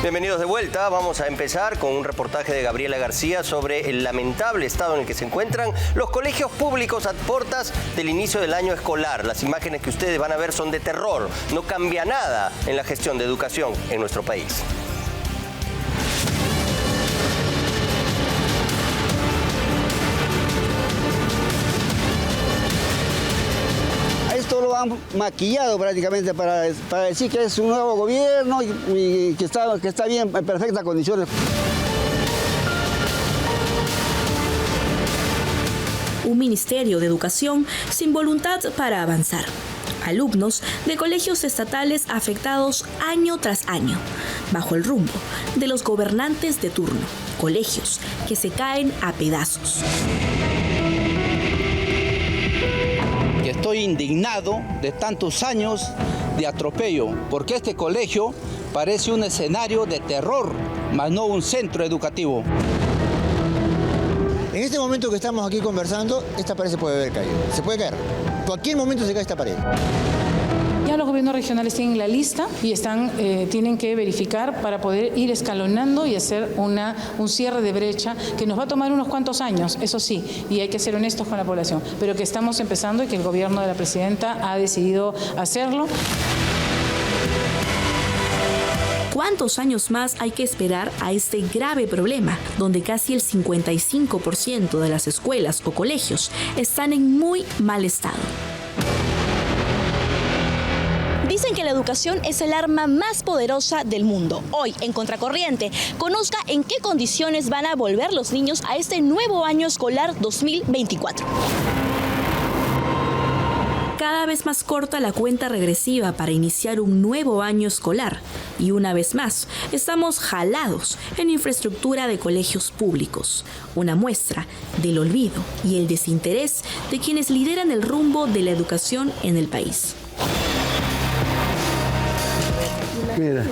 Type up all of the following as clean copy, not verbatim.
Bienvenidos de vuelta. Vamos a empezar con un reportaje de Gabriela García sobre el lamentable estado en el que se encuentran los colegios públicos a puertas del inicio del año escolar. Las imágenes que ustedes van a ver son de terror. No cambia nada en la gestión de educación en nuestro país. Esto lo han maquillado prácticamente para decir que es un nuevo gobierno y que está bien, en perfectas condiciones. Un ministerio de educación sin voluntad para avanzar. Alumnos de colegios estatales afectados año tras año, bajo el rumbo de los gobernantes de turno. Colegios que se caen a pedazos. Estoy indignado de tantos años de atropello, porque este colegio parece un escenario de terror, más no un centro educativo. En este momento que estamos aquí conversando, esta pared se puede haber caído. Se puede caer. En cualquier momento se cae esta pared. Ya los gobiernos regionales tienen la lista y tienen que verificar para poder ir escalonando y hacer un cierre de brecha que nos va a tomar unos cuantos años, eso sí, y hay que ser honestos con la población, pero que estamos empezando y que el gobierno de la presidenta ha decidido hacerlo. ¿Cuántos años más hay que esperar a este grave problema, donde casi el 55% de las escuelas o colegios están en muy mal estado? Dicen que la educación es el arma más poderosa del mundo. Hoy, en Contracorriente, conozca en qué condiciones van a volver los niños a este nuevo año escolar 2024. Cada vez más corta la cuenta regresiva para iniciar un nuevo año escolar. Y una vez más, estamos jalados en infraestructura de colegios públicos. Una muestra del olvido y el desinterés de quienes lideran el rumbo de la educación en el país. Mira.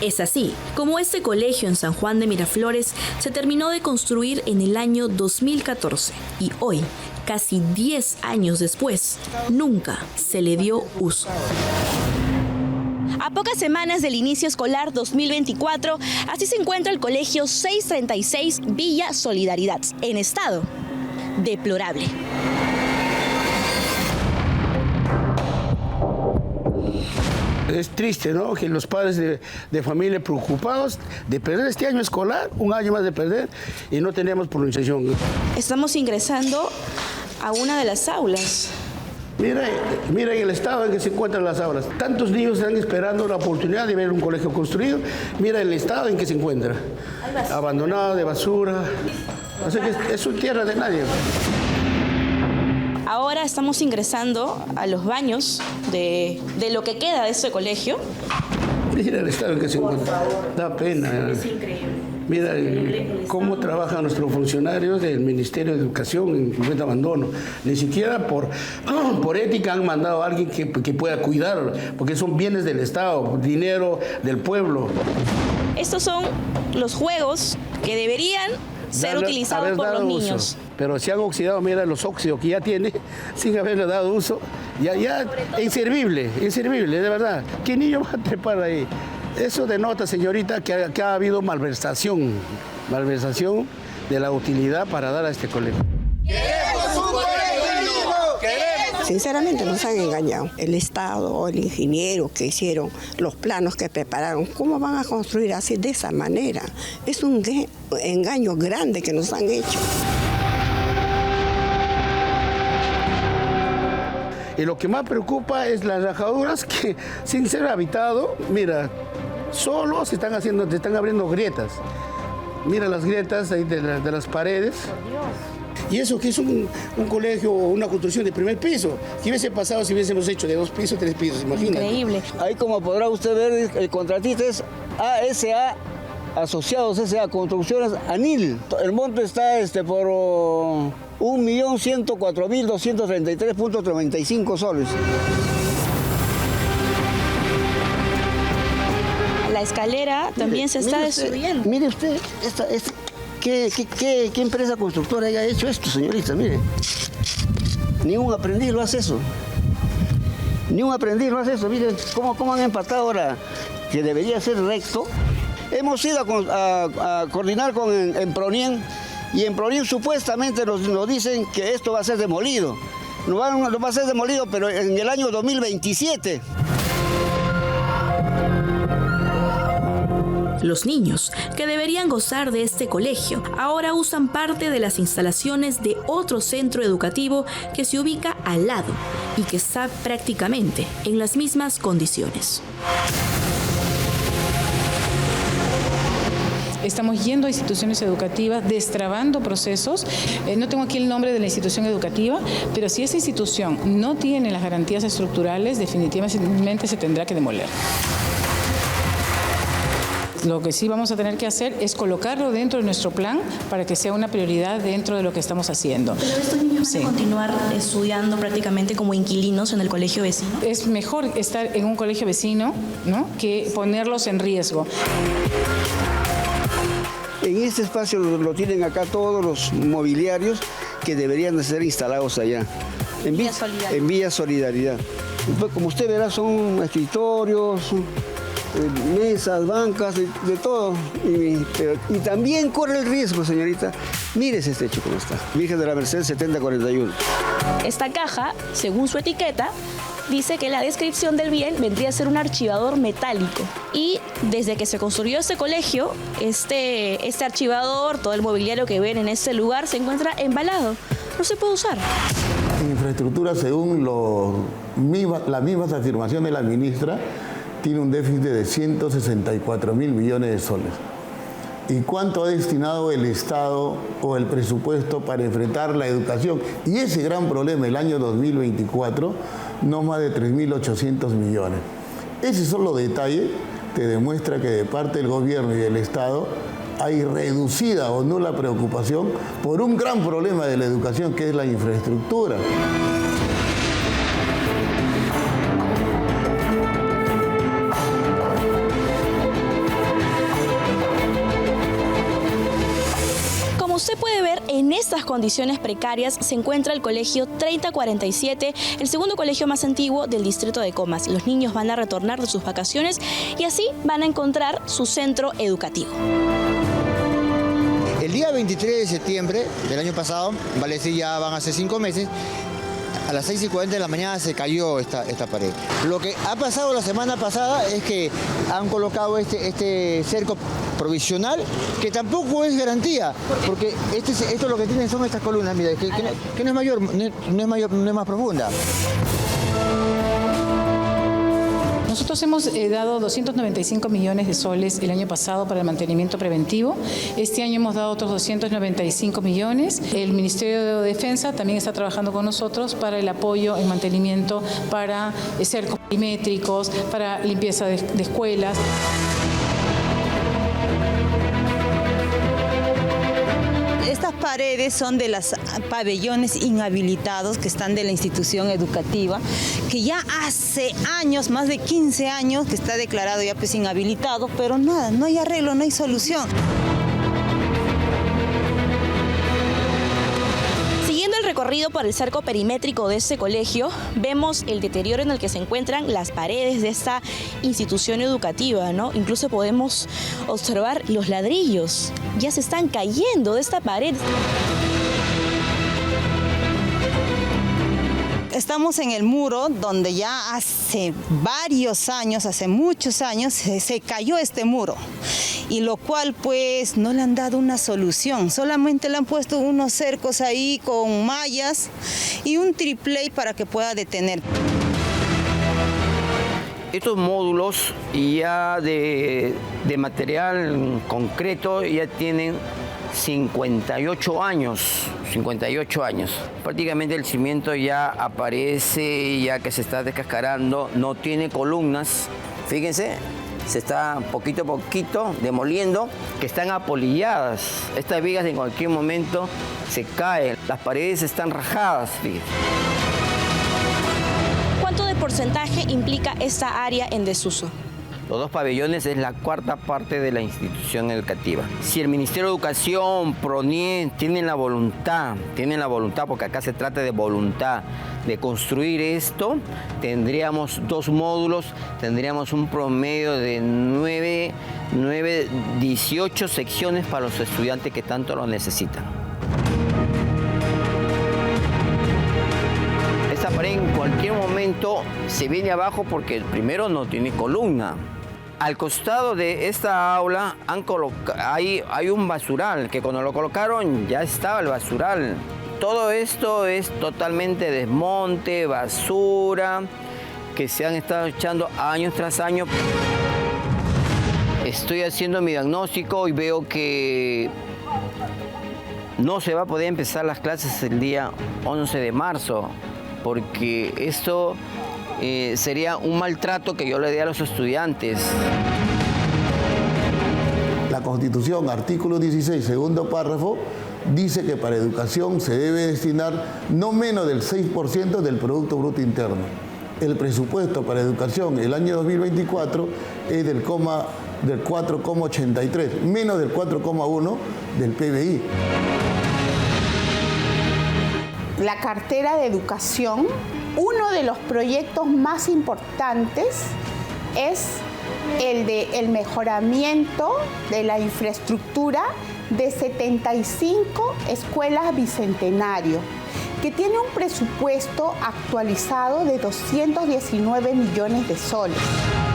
Es así como este colegio en San Juan de Miraflores se terminó de construir en el año 2014 y hoy, casi 10 años después, nunca se le dio uso. A pocas semanas del inicio escolar 2024, así se encuentra el colegio 636 Villa Solidaridad, en estado deplorable. Es triste, ¿no?, que los padres de familia preocupados de perder este año escolar, un año más de perder, y no tenemos pronunciación. Estamos ingresando a una de las aulas. Mira el estado en que se encuentran las aulas. Tantos niños están esperando la oportunidad de ver un colegio construido. Mira el estado en que se encuentra. Abandonado, de basura. Así que es una tierra de nadie. Ahora estamos ingresando a los baños de lo que queda de este colegio. Mira el estado en que se encuentra. Da pena. Es increíble. Mira cómo trabajan nuestros funcionarios del Ministerio de Educación en completo abandono. Ni siquiera por ética han mandado a alguien que pueda cuidarlo, porque son bienes del Estado, dinero del pueblo. Estos son los juegos que deberían ser utilizados por los niños. Uso, pero se han oxidado, mira los óxidos que ya tiene, sin haberle dado uso. Ya inservible, de verdad. ¿Qué niño va a trepar ahí? Eso denota, señorita, que ha habido malversación de la utilidad para dar a este colegio. ¡Queremos un colegio nuevo! Sinceramente nos han engañado. El Estado o el ingeniero que hicieron los planos que prepararon, ¿cómo van a construir así de esa manera? Es un engaño grande que nos han hecho. Y lo que más preocupa es las rajaduras que, sin ser habitado, mira, solo se están abriendo grietas. Mira las grietas ahí de las paredes. Y eso que es un colegio, una construcción de primer piso. ¿Qué hubiese pasado si hubiésemos hecho de 2 pisos, 3 pisos? Imagínate. Increíble. Ahí, como podrá usted ver, el contratista es ASA, Asociados S.A. Construcciones ANIL. El monto está por 1.104.233.35 soles. La escalera también se está destruyendo. Mire usted, ¿qué empresa constructora haya hecho esto, señorita? Mire, ni un aprendiz lo hace eso. Ni un aprendiz lo hace eso. Mire cómo han empatado ahora que debería ser recto. Hemos ido a coordinar con en Pronien, y en Pronien supuestamente nos dicen que esto va a ser demolido. No va a ser demolido, pero en el año 2027. Los niños, que deberían gozar de este colegio, ahora usan parte de las instalaciones de otro centro educativo que se ubica al lado y que está prácticamente en las mismas condiciones. Estamos yendo a instituciones educativas, destrabando procesos. No tengo aquí el nombre de la institución educativa, pero si esa institución no tiene las garantías estructurales, definitivamente se tendrá que demoler. Lo que sí vamos a tener que hacer es colocarlo dentro de nuestro plan para que sea una prioridad dentro de lo que estamos haciendo. ¿Pero estos niños van a continuar estudiando prácticamente como inquilinos en el colegio vecino? Es mejor estar en un colegio vecino, ¿no?, que ponerlos en riesgo. En este espacio lo tienen acá todos los mobiliarios que deberían de ser instalados allá. En Villa Solidaridad. Como usted verá, son escritorios, mesas, bancas, de todo. Y también corre el riesgo, señorita. Mírese este techo cómo está. Virgen de la Merced 7041. Esta caja, según su etiqueta, dice que la descripción del bien vendría a ser un archivador metálico. Y desde que se construyó este colegio, este archivador, todo el mobiliario que ven en este lugar, se encuentra embalado. No se puede usar. Infraestructura, según las mismas afirmaciones de la ministra, tiene un déficit de 164.000 millones de soles. ¿Y cuánto ha destinado el Estado o el presupuesto para enfrentar la educación? Y ese gran problema el año 2024, no más de 3.800 millones. Esos son los detalles que demuestra que de parte del gobierno y del Estado hay reducida o nula preocupación por un gran problema de la educación, que es la infraestructura. Como usted puede ver, en estas condiciones precarias se encuentra el colegio 3047, el segundo colegio más antiguo del distrito de Comas. Los niños van a retornar de sus vacaciones y así van a encontrar su centro educativo. El día 23 de septiembre del año pasado, vale decir ya van a ser 5 meses, a las 6:40 de la mañana se cayó esta pared. Lo que ha pasado la semana pasada es que han colocado este cerco provisional, que tampoco es garantía, porque esto lo que tienen son estas columnas, mira, que no es mayor, no es más profunda. Nosotros hemos dado 295 millones de soles el año pasado para el mantenimiento preventivo. Este año hemos dado otros 295 millones. El Ministerio de Defensa también está trabajando con nosotros para el apoyo en mantenimiento, para cercos perimétricos, para limpieza de escuelas. Estas paredes son de los pabellones inhabilitados que están de la institución educativa, que ya hace años, más de 15 años, que está declarado ya pues inhabilitado, pero nada, no hay arreglo, no hay solución. Siguiendo el recorrido por el cerco perimétrico de este colegio, vemos el deterioro en el que se encuentran las paredes de esta institución educativa, ¿no? Incluso podemos observar los ladrillos, ya se están cayendo de esta pared. Estamos en el muro donde ya hace varios años, hace muchos años, se cayó este muro. Y lo cual pues no le han dado una solución, solamente le han puesto unos cercos ahí con mallas y un triplay para que pueda detener. Estos módulos ya de material concreto ya tienen 58 años. Prácticamente el cimiento ya aparece, ya que se está descascarando, no tiene columnas. Fíjense, se está poquito a poquito demoliendo, que están apolilladas. Estas vigas en cualquier momento se caen, las paredes están rajadas. Fíjense. ¿Cuánto de porcentaje implica esta área en desuso? Los 2 pabellones es la 4ª parte de la institución educativa. Si el Ministerio de Educación, PRONIE, tienen la voluntad, porque acá se trata de voluntad, de construir esto, tendríamos 2 módulos, tendríamos un promedio de 18 secciones para los estudiantes que tanto lo necesitan. Esta pared en cualquier momento se viene abajo porque el primero no tiene columna. Al costado de esta aula hay un basural, que cuando lo colocaron ya estaba el basural. Todo esto es totalmente desmonte, basura, que se han estado echando año tras año. Estoy haciendo mi diagnóstico y veo que no se va a poder empezar las clases el día 11 de marzo, porque esto sería un maltrato que yo le dé a los estudiantes. La Constitución, artículo 16, segundo párrafo, dice que para educación se debe destinar no menos del 6% del Producto Bruto Interno. El presupuesto para educación el año 2024 es del 4,83, menos del 4,1 del PBI. La cartera de educación, uno de los proyectos más importantes es el de el mejoramiento de la infraestructura de 75 escuelas bicentenario, que tiene un presupuesto actualizado de 219 millones de soles.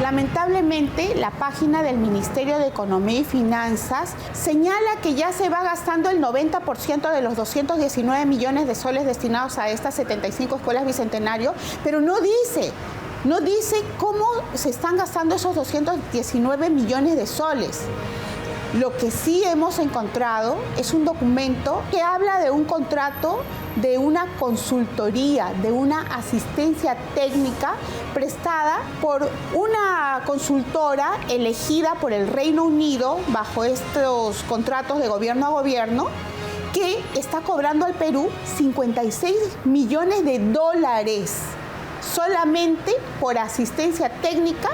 Lamentablemente, la página del Ministerio de Economía y Finanzas señala que ya se va gastando el 90% de los 219 millones de soles destinados a estas 75 escuelas bicentenario, pero no dice cómo se están gastando esos 219 millones de soles. Lo que sí hemos encontrado es un documento que habla de un contrato, de una consultoría, de una asistencia técnica prestada por una consultora elegida por el Reino Unido bajo estos contratos de gobierno a gobierno, que está cobrando al Perú 56 millones de dólares solamente por asistencia técnica.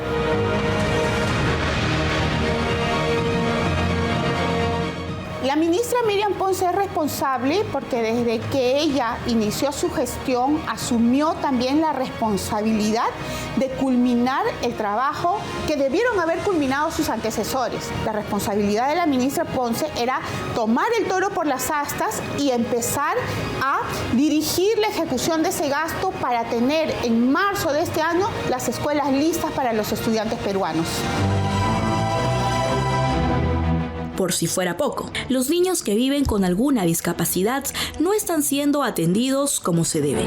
La ministra Miriam Ponce es responsable porque desde que ella inició su gestión asumió también la responsabilidad de culminar el trabajo que debieron haber culminado sus antecesores. La responsabilidad de la ministra Ponce era tomar el toro por las astas y empezar a dirigir la ejecución de ese gasto para tener en marzo de este año las escuelas listas para los estudiantes peruanos. Por si fuera poco, los niños que viven con alguna discapacidad no están siendo atendidos como se debe.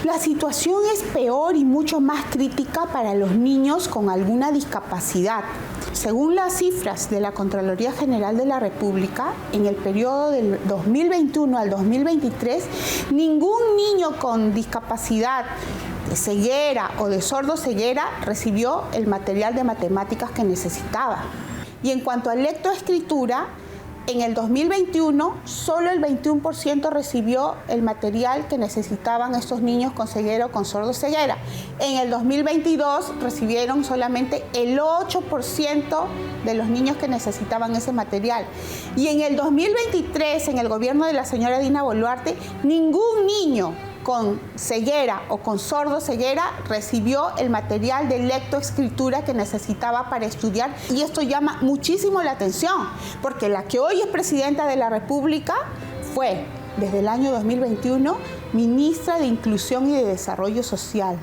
La situación es peor y mucho más crítica para los niños con alguna discapacidad. Según las cifras de la Contraloría General de la República, en el periodo del 2021 al 2023, ningún niño con discapacidad de ceguera o de sordo-ceguera recibió el material de matemáticas que necesitaba. Y en cuanto a lectoescritura, en el 2021 solo el 21% recibió el material que necesitaban estos niños con ceguera o con sordo-ceguera. En el 2022 recibieron solamente el 8% de los niños que necesitaban ese material. Y en el 2023, en el gobierno de la señora Dina Boluarte, ningún niño con ceguera o con sordo-ceguera recibió el material de lectoescritura que necesitaba para estudiar, y esto llama muchísimo la atención, porque la que hoy es presidenta de la República fue, desde el año 2021, ministra de Inclusión y de Desarrollo Social.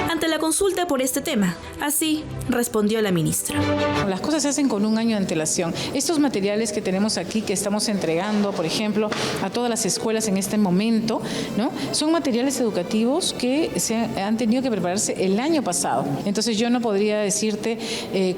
Ante la consulta por este tema, así respondió la ministra. Las cosas se hacen con un año de antelación. Estos materiales que tenemos aquí, que estamos entregando, por ejemplo, a todas las escuelas en este momento, ¿no? Son materiales educativos que han tenido que prepararse el año pasado. Entonces yo no podría decirte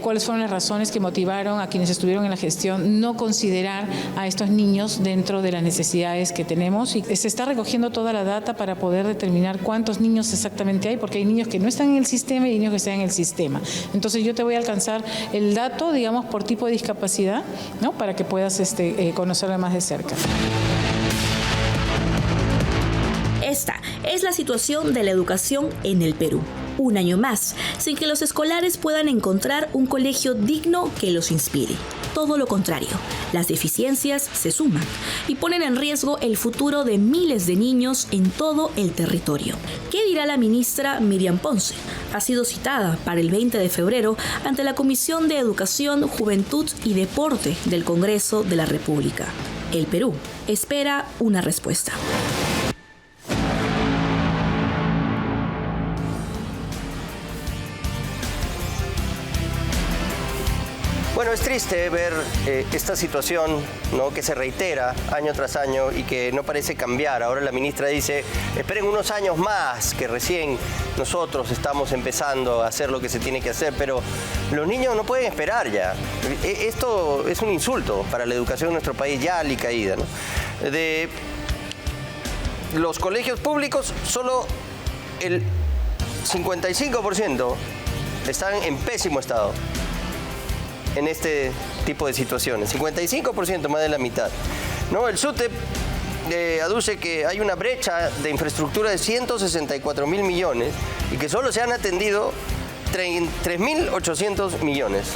cuáles fueron las razones que motivaron a quienes estuvieron en la gestión no considerar a estos niños dentro de las necesidades que tenemos, y se está recogiendo toda la data para poder determinar cuántos niños exactamente hay, porque hay niños que no están en el sistema y niños que están en el sistema. Entonces yo te voy a alcanzar el dato, digamos, por tipo de discapacidad, ¿no? Para que puedas conocerlo más de cerca. Esta es la situación de la educación en el Perú. Un año más, sin que los escolares puedan encontrar un colegio digno que los inspire. Todo lo contrario, las deficiencias se suman y ponen en riesgo el futuro de miles de niños en todo el territorio. ¿Qué dirá la ministra Miriam Ponce? Ha sido citada para el 20 de febrero ante la Comisión de Educación, Juventud y Deporte del Congreso de la República. El Perú espera una respuesta. Bueno, es triste ver esta situación, ¿no?, que se reitera año tras año y que no parece cambiar. Ahora la ministra dice, esperen unos años más, que recién nosotros estamos empezando a hacer lo que se tiene que hacer, pero los niños no pueden esperar ya. Esto es un insulto para la educación de nuestro país ya alicaída, ¿no? De los colegios públicos, solo el 55% están en pésimo estado en este tipo de situaciones. 55%, más de la mitad. No, el SUTEP aduce que hay una brecha de infraestructura de 164.000 millones y que solo se han atendido 3.800 millones.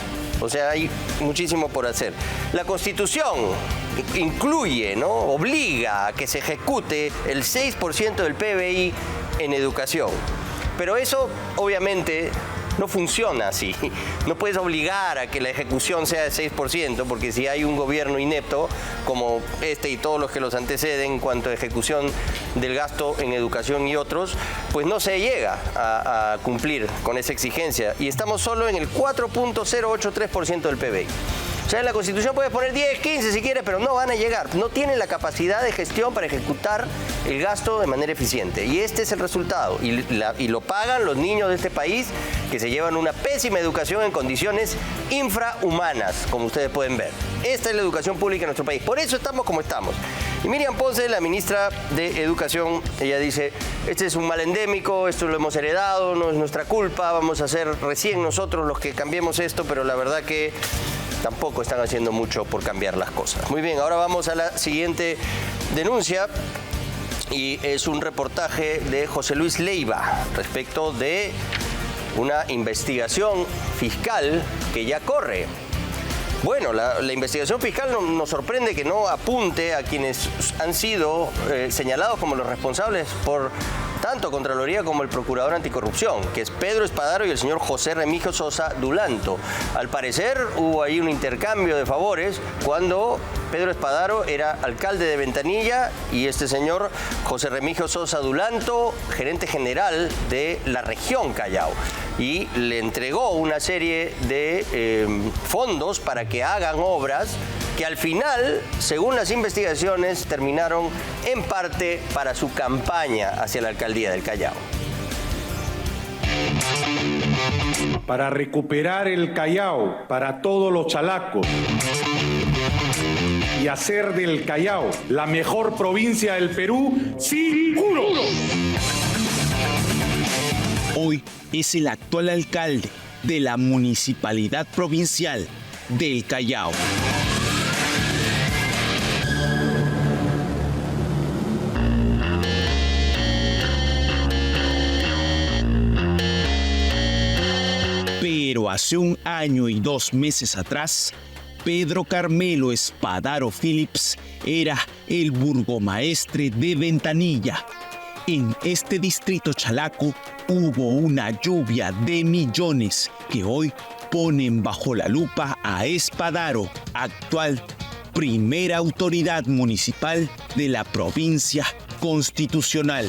O sea, hay muchísimo por hacer. La Constitución incluye, ¿no?, obliga a que se ejecute el 6% del PBI en educación. Pero eso, obviamente, no funciona así. No puedes obligar a que la ejecución sea de 6%, porque si hay un gobierno inepto, como este y todos los que los anteceden en cuanto a ejecución del gasto en educación y otros, pues no se llega a cumplir con esa exigencia. Y estamos solo en el 4.083% del PBI. O sea, en la Constitución puedes poner 10, 15 si quieres, pero no van a llegar. No tienen la capacidad de gestión para ejecutar el gasto de manera eficiente. Y este es el resultado. Y lo pagan los niños de este país, que se llevan una pésima educación en condiciones infrahumanas, como ustedes pueden ver. Esta es la educación pública en nuestro país. Por eso estamos como estamos. Y Miriam Ponce, la ministra de Educación, ella dice, este es un mal endémico, esto lo hemos heredado, no es nuestra culpa, vamos a ser recién nosotros los que cambiemos esto, pero la verdad que tampoco están haciendo mucho por cambiar las cosas. Muy bien, ahora vamos a la siguiente denuncia y es un reportaje de José Luis Leiva respecto de una investigación fiscal que ya corre. Bueno, la investigación fiscal nos sorprende que no apunte a quienes han sido señalados como los responsables por tanto Contraloría como el Procurador Anticorrupción, que es Pedro Espadaro y el señor José Remigio Sosa Dulanto. Al parecer hubo ahí un intercambio de favores cuando Pedro Espadaro era alcalde de Ventanilla y este señor José Remigio Sosa Dulanto, gerente general de la región Callao. Y le entregó una serie de fondos para que hagan obras que al final, según las investigaciones, terminaron en parte para su campaña hacia la alcaldía del Callao. Para recuperar el Callao para todos los chalacos y hacer del Callao la mejor provincia del Perú, sí, juro. Hoy es el actual alcalde de la Municipalidad Provincial del Callao. Pero hace 1 año y 2 meses atrás, Pedro Carmelo Espadaro Phillips era el burgomaestre de Ventanilla. En este distrito chalaco hubo una lluvia de millones que hoy ponen bajo la lupa a Espadaro, actual primera autoridad municipal de la provincia constitucional.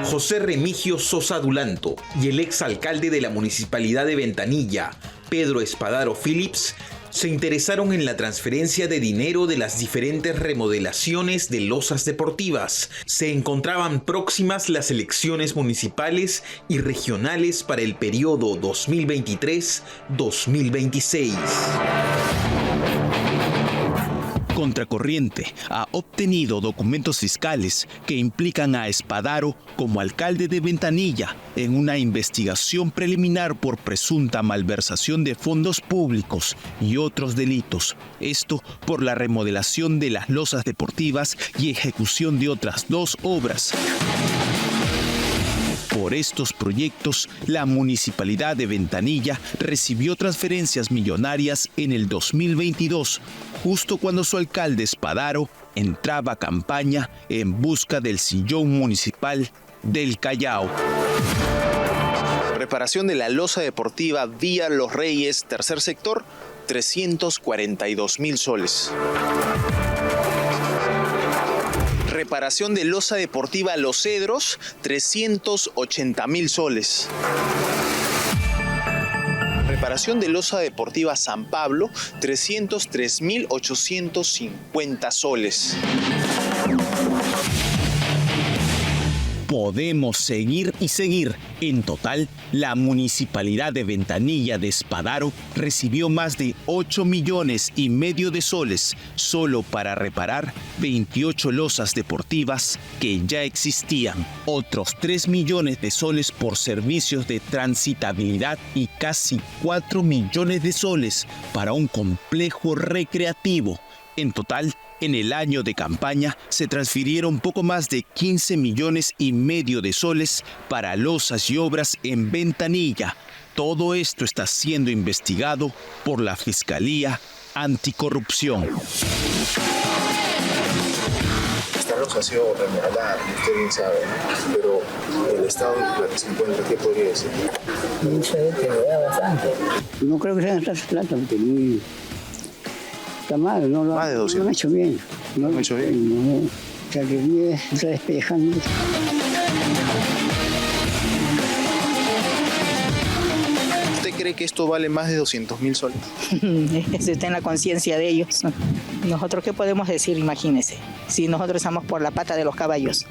José Remigio Sosa Dulanto y el exalcalde de la Municipalidad de Ventanilla, Pedro Espadaro Phillips, se interesaron en la transferencia de dinero de las diferentes remodelaciones de losas deportivas. Se encontraban próximas las elecciones municipales y regionales para el periodo 2023-2026. Contracorriente ha obtenido documentos fiscales que implican a Espadaro como alcalde de Ventanilla en una investigación preliminar por presunta malversación de fondos públicos y otros delitos. Esto por la remodelación de las losas deportivas y ejecución de otras 2 obras. Por Por estos proyectos, la Municipalidad de Ventanilla recibió transferencias millonarias en el 2022, justo cuando su alcalde Espadaro entraba a campaña en busca del sillón municipal del Callao. Reparación de la losa deportiva Vía Los Reyes, tercer sector, 342.000 soles. Reparación de losa deportiva Los Cedros, 380.000 soles. Reparación de losa deportiva San Pablo, 303.850 soles. Podemos seguir y seguir. En total, la Municipalidad de Ventanilla de Espadaro recibió más de 8,5 millones de soles solo para reparar 28 losas deportivas que ya existían. Otros 3 millones de soles por servicios de transitabilidad y casi 4 millones de soles para un complejo recreativo. En total, en el año de campaña se transfirieron poco más de 15,5 millones de soles para losas y obras en Ventanilla. Todo esto está siendo investigado por la Fiscalía Anticorrupción. Esta losa ha sido remodelada, usted bien sabe, ¿no? Pero el estado en el que se encuentra, ¿qué podría decir? Bastante. No creo que sean estas plata, porque muy... Está mal, no lo han hecho bien. No lo han hecho bien. No, o sea, que está despejando. ¿Usted cree que esto vale más de 200,000 soles? Eso está en la conciencia de ellos. ¿Nosotros qué podemos decir? Imagínense. Si nosotros estamos por la pata de los caballos,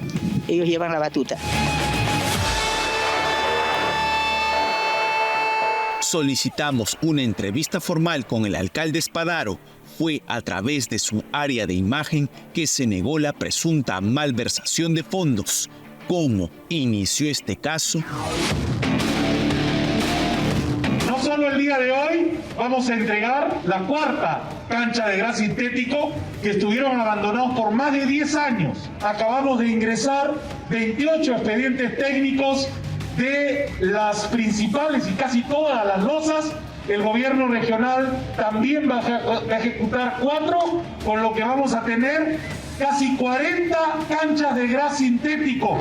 ellos llevan la batuta. Solicitamos una entrevista formal con el alcalde Espadaro. Fue a través de su área de imagen que se negó la presunta malversación de fondos. ¿Cómo inició este caso? No solo el día de hoy vamos a entregar la 4ª cancha de gras sintético que estuvieron abandonados por más de 10 años. Acabamos de ingresar 28 expedientes técnicos de las principales y casi todas las losas. El gobierno regional también va a ejecutar 4, con lo que vamos a tener casi 40 canchas de gras sintético.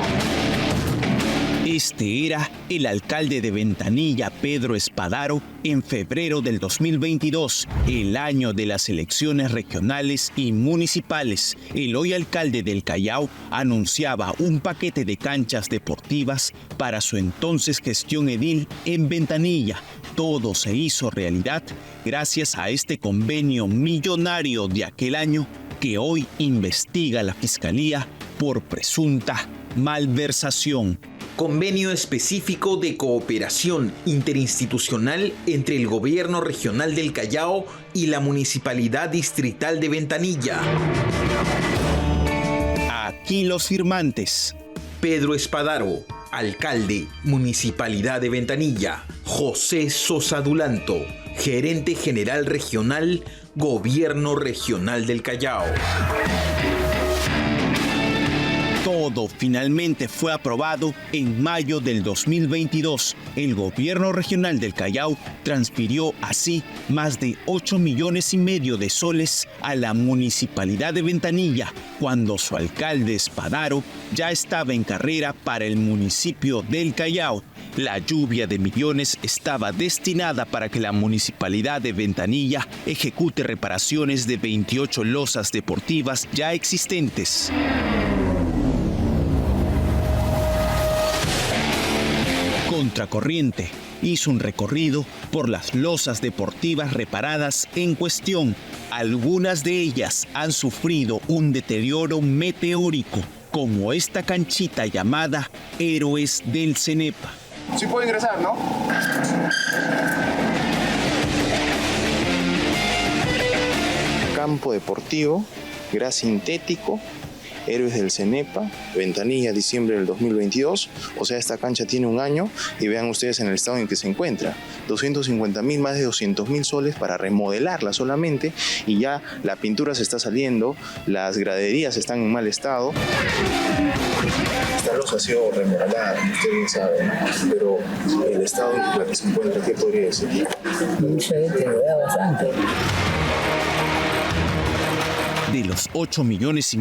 Este era el alcalde de Ventanilla, Pedro Espadaro, en febrero del 2022, el año de las elecciones regionales y municipales. El hoy alcalde del Callao anunciaba un paquete de canchas deportivas para su entonces gestión edil en Ventanilla. Todo se hizo realidad gracias a este convenio millonario de aquel año que hoy investiga la Fiscalía por presunta malversación. Convenio específico de cooperación interinstitucional entre el Gobierno Regional del Callao y la Municipalidad Distrital de Ventanilla. Aquí los firmantes: Pedro Espadaro, alcalde, Municipalidad de Ventanilla; José Sosa Dulanto, gerente general regional, Gobierno Regional del Callao. Todo finalmente fue aprobado en mayo del 2022. El gobierno regional del Callao transfirió así más de 8,5 millones de soles a la Municipalidad de Ventanilla, cuando su alcalde Espadaro ya estaba en carrera para el municipio del Callao. La lluvia de millones estaba destinada para que la Municipalidad de Ventanilla ejecute reparaciones de 28 losas deportivas ya existentes. Contracorriente hizo un recorrido por las losas deportivas reparadas en cuestión. Algunas de ellas han sufrido un deterioro meteórico, como esta canchita llamada Héroes del Cenepa. Sí puede ingresar, ¿no? Campo deportivo, gras sintético, Héroes del Cenepa, Ventanilla, diciembre del 2022. O sea, esta cancha tiene un año y vean ustedes en el estado en que se encuentra. 250.000, más de 200.000 soles para remodelarla solamente, y ya la pintura se está saliendo, las graderías están en mal estado. Esta losa ha sido remodelada, usted bien sabe, ¿no? Pero el estado en el que se encuentra, ¿qué podría decir? Mucha gente lo da bastante. De los 8,5 millones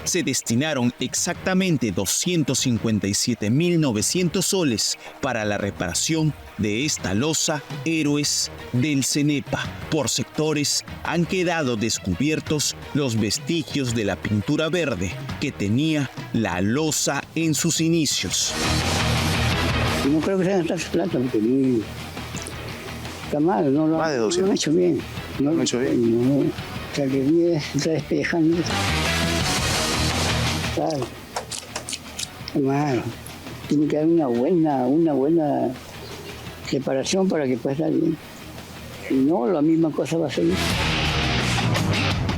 se destinaron exactamente 257.900 soles para la reparación de esta losa Héroes del Cenepa. Por sectores han quedado descubiertos los vestigios de la pintura verde que tenía la losa en sus inicios. No creo que sean estas plata porque está mal, no lo han hecho bien. No lo han hecho bien. No. O sea, que está despejando. Claro. Claro. Tiene que haber una buena separación para que pueda estar bien. Si no, la misma cosa va a seguir.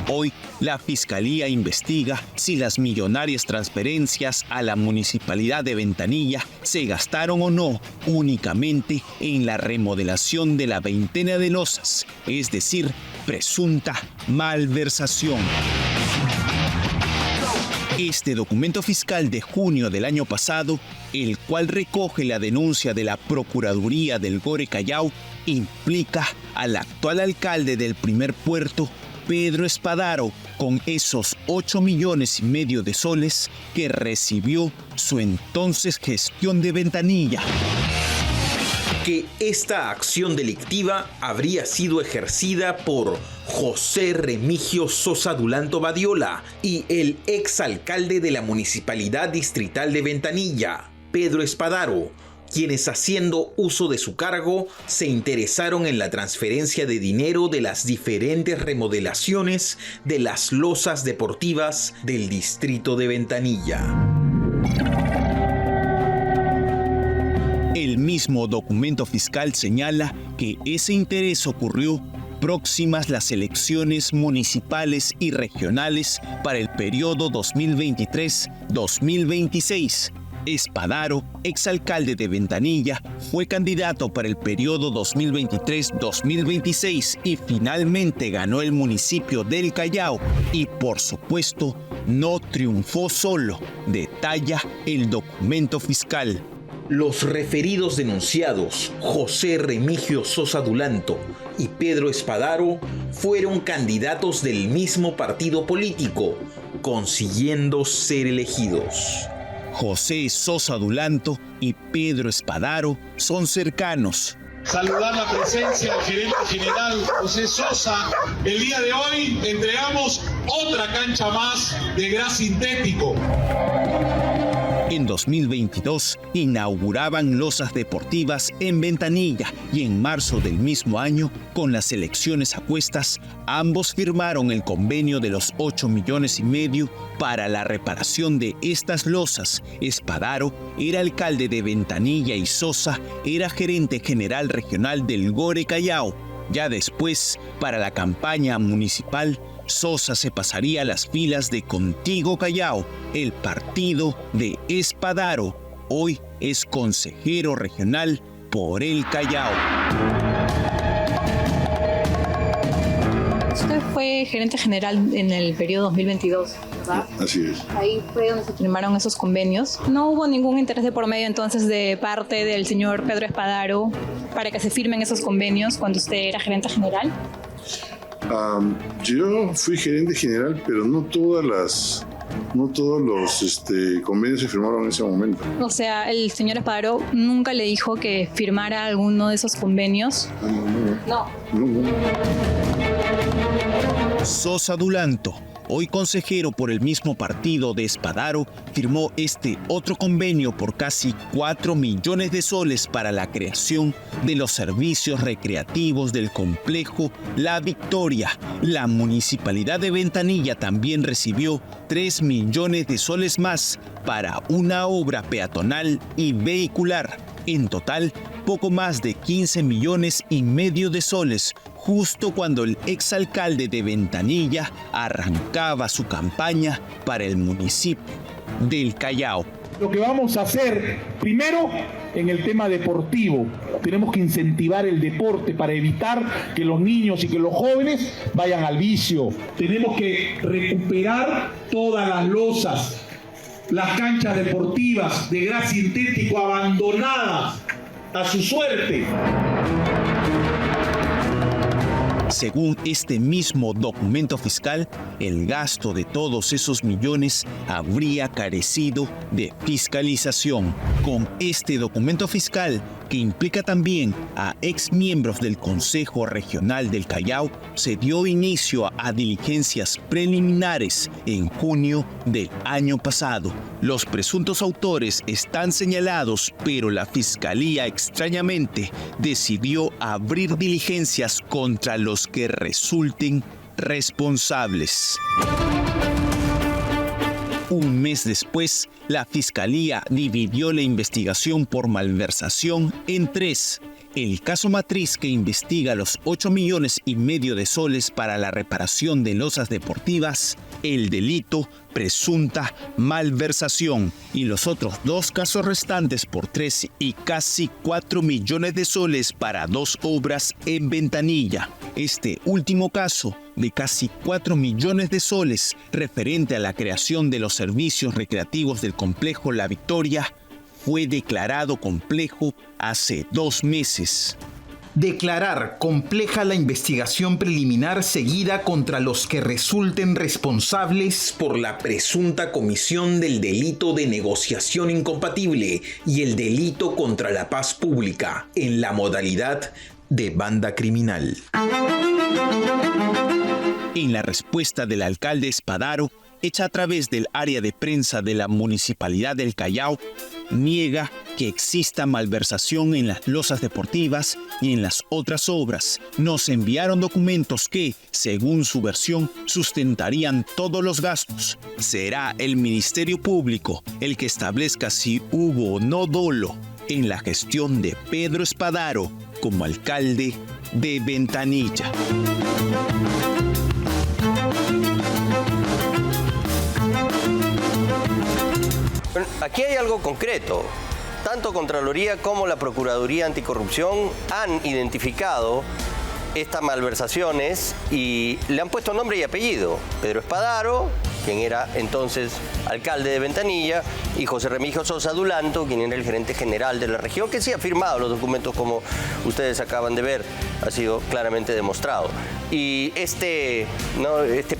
Hoy, la Fiscalía investiga si las millonarias transferencias a la Municipalidad de Ventanilla se gastaron o no únicamente en la remodelación de la veintena de losas, es decir, presunta malversación. Este documento fiscal de junio del año pasado, el cual recoge la denuncia de la Procuraduría del Gore Callao, implica al actual alcalde del primer puerto, Pedro Espadaro, con esos 8,5 millones de soles que recibió su entonces gestión de Ventanilla. Que esta acción delictiva habría sido ejercida por José Remigio Sosa Dulanto Badiola y el exalcalde de la Municipalidad Distrital de Ventanilla, Pedro Espadaro, quienes haciendo uso de su cargo se interesaron en la transferencia de dinero de las diferentes remodelaciones de las losas deportivas del distrito de Ventanilla. El mismo documento fiscal señala que ese interés ocurrió próximas las elecciones municipales y regionales para el periodo 2023-2026. Espadaro, exalcalde de Ventanilla, fue candidato para el periodo 2023-2026 y finalmente ganó el municipio del Callao y, por supuesto, no triunfó solo, detalla el documento fiscal. Los referidos denunciados, José Remigio Sosa Dulanto y Pedro Espadaro, fueron candidatos del mismo partido político, consiguiendo ser elegidos. José Sosa Dulanto y Pedro Espadaro son cercanos. Saludar la presencia del gerente general José Sosa. El día de hoy entregamos otra cancha más de gras sintético. En 2022 inauguraban losas deportivas en Ventanilla y en marzo del mismo año, con las elecciones a cuestas, ambos firmaron el convenio de los 8,5 millones para la reparación de estas losas. Espadaro era alcalde de Ventanilla y Sosa era gerente general regional del Gore Callao. Ya después, para la campaña municipal, Sosa se pasaría a las filas de Contigo Callao, el partido de Espadaro. Hoy es consejero regional por el Callao. Usted fue gerente general en el periodo 2022, ¿verdad? Así es. Ahí fue donde se firmaron esos convenios. ¿No hubo ningún interés de por medio entonces de parte del señor Pedro Espadaro para que se firmen esos convenios cuando usted era gerente general? Yo fui gerente general, pero no todos los convenios se firmaron en ese momento. O sea, el señor Espadaro nunca le dijo que firmara alguno de esos convenios. No. Sosa Dulanto, hoy consejero por el mismo partido de Espadaro, firmó este otro convenio por casi 4 millones de soles para la creación de los servicios recreativos del complejo La Victoria. La Municipalidad de Ventanilla también recibió 3 millones de soles más para una obra peatonal y vehicular. En total, poco más de 15,5 millones de soles, justo cuando el exalcalde de Ventanilla arrancaba su campaña para el municipio del Callao. Lo que vamos a hacer, primero, en el tema deportivo, tenemos que incentivar el deporte para evitar que los niños y que los jóvenes vayan al vicio. Tenemos que recuperar todas las losas, las canchas deportivas de gras sintético abandonadas a su suerte. Según este mismo documento fiscal, el gasto de todos esos millones habría carecido de fiscalización. Con este documento fiscal, que implica también a exmiembros del Consejo Regional del Callao, se dio inicio a diligencias preliminares en junio del año pasado. Los presuntos autores están señalados, pero la Fiscalía extrañamente decidió abrir diligencias contra los que resulten responsables. Un mes después, la Fiscalía dividió la investigación por malversación en 3. El caso matriz, que investiga los 8,5 millones de soles para la reparación de losas deportivas, el delito presunta malversación, y los otros 2 casos restantes por 3 y casi 4 millones de soles para 2 obras en Ventanilla. Este último caso, de casi 4 millones de soles, referente a la creación de los servicios recreativos del complejo La Victoria, fue declarado complejo hace 2 meses. Declarar compleja la investigación preliminar seguida contra los que resulten responsables por la presunta comisión del delito de negociación incompatible y el delito contra la paz pública en la modalidad de banda criminal. En la respuesta del alcalde Espadaro, hecha a través del área de prensa de la Municipalidad del Callao, niega que exista malversación en las losas deportivas y en las otras obras. Nos enviaron documentos que, según su versión, sustentarían todos los gastos. Será el Ministerio Público el que establezca si hubo o no dolo en la gestión de Pedro Espadaro como alcalde de Ventanilla. Bueno, aquí hay algo concreto. Tanto Contraloría como la Procuraduría Anticorrupción han identificado estas malversaciones y le han puesto nombre y apellido. Pedro Espadaro, quien era entonces alcalde de Ventanilla, y José Remigio Sosa Dulanto, quien era el gerente general de la región, que sí ha firmado los documentos como ustedes acaban de ver, ha sido claramente demostrado. Y este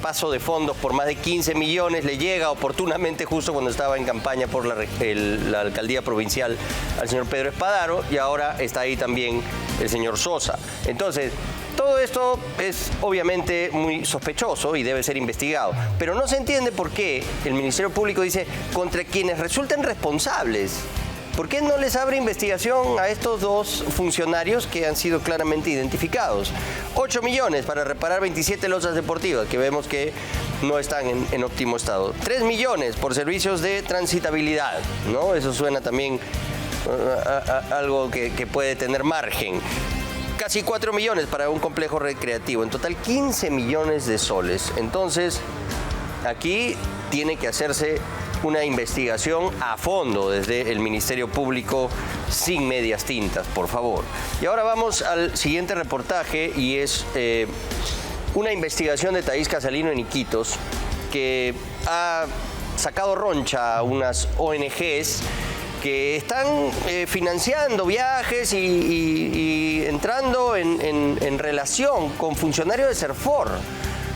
paso de fondos por más de 15 millones le llega oportunamente justo cuando estaba en campaña por la alcaldía provincial al señor Pedro Espadaro, y ahora está ahí también el señor Sosa. Entonces, todo esto es obviamente muy sospechoso y debe ser investigado, pero no se entiende por qué el Ministerio Público dice contra quienes resulten responsables. ¿Por qué no les abre investigación a estos 2 funcionarios que han sido claramente identificados? 8 millones para reparar 27 losas deportivas, que vemos que no están en óptimo estado. 3 millones por servicios de transitabilidad, ¿no? Eso suena también a algo que puede tener margen. Casi 4 millones para un complejo recreativo. En total, 15 millones de soles. Entonces, aquí tiene que hacerse una investigación a fondo desde el Ministerio Público, sin medias tintas, por favor. Y ahora vamos al siguiente reportaje, y es una investigación de Thaís Casalino en Iquitos, que ha sacado roncha a unas ONGs que están financiando viajes y entrando en relación con funcionarios de Serfor.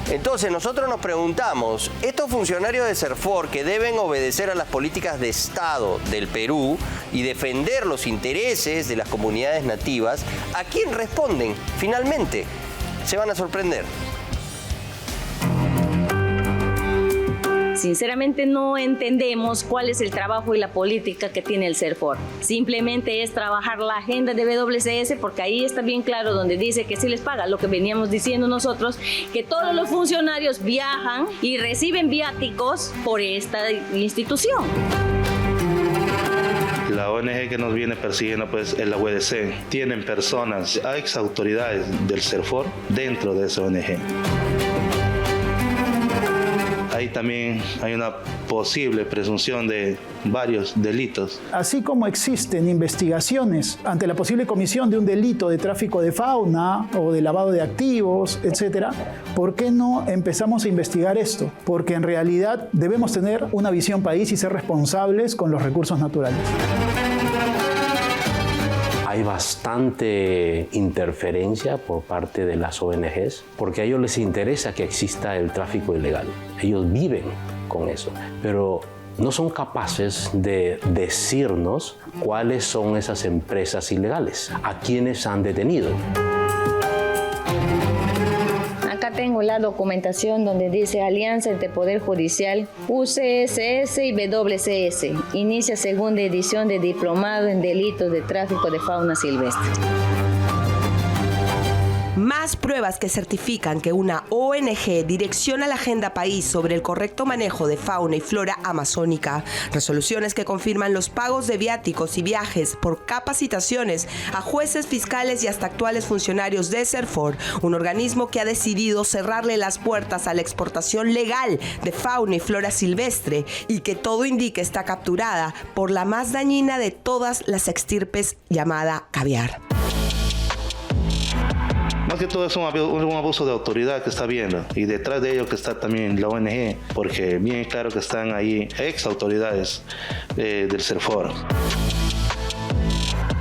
Entonces nosotros nos preguntamos, estos funcionarios de Serfor, que deben obedecer a las políticas de Estado del Perú y defender los intereses de las comunidades nativas, ¿a quién responden? Finalmente, se van a sorprender. Sinceramente no entendemos cuál es el trabajo y la política que tiene el Serfor. Simplemente es trabajar la agenda de WCS, porque ahí está bien claro donde dice que sí les paga, lo que veníamos diciendo nosotros, que todos los funcionarios viajan y reciben viáticos por esta institución. Que La ONG que nos viene persiguiendo pues es la UEDC. Tienen personas, ex autoridades del CERFOR dentro de esa ONG. Ahí también hay una posible presunción de varios delitos. Así como existen investigaciones ante la posible comisión de un delito de tráfico de fauna o de lavado de activos, etc., ¿por qué no empezamos a investigar esto? Porque en realidad debemos tener una visión país y ser responsables con los recursos naturales. Hay bastante interferencia por parte de las ONGs porque a ellos les interesa que exista el tráfico ilegal. Ellos viven con eso, pero no son capaces de decirnos cuáles son esas empresas ilegales, a quienes han detenido. Acá tengo la documentación donde dice Alianza entre Poder Judicial, UCSS y WCS. Inicia segunda edición de Diplomado en Delitos de Tráfico de Fauna Silvestre. Más pruebas que certifican que una ONG direcciona la agenda país sobre el correcto manejo de fauna y flora amazónica. Resoluciones que confirman los pagos de viáticos y viajes por capacitaciones a jueces, fiscales y hasta actuales funcionarios de CERFOR, un organismo que ha decidido cerrarle las puertas a la exportación legal de fauna y flora silvestre y que todo indica está capturada por la más dañina de todas las extirpes llamada caviar. Más que todo es un abuso de autoridad que está habiendo y detrás de ello que está también la ONG, porque bien claro que están ahí ex autoridades del CERFOR.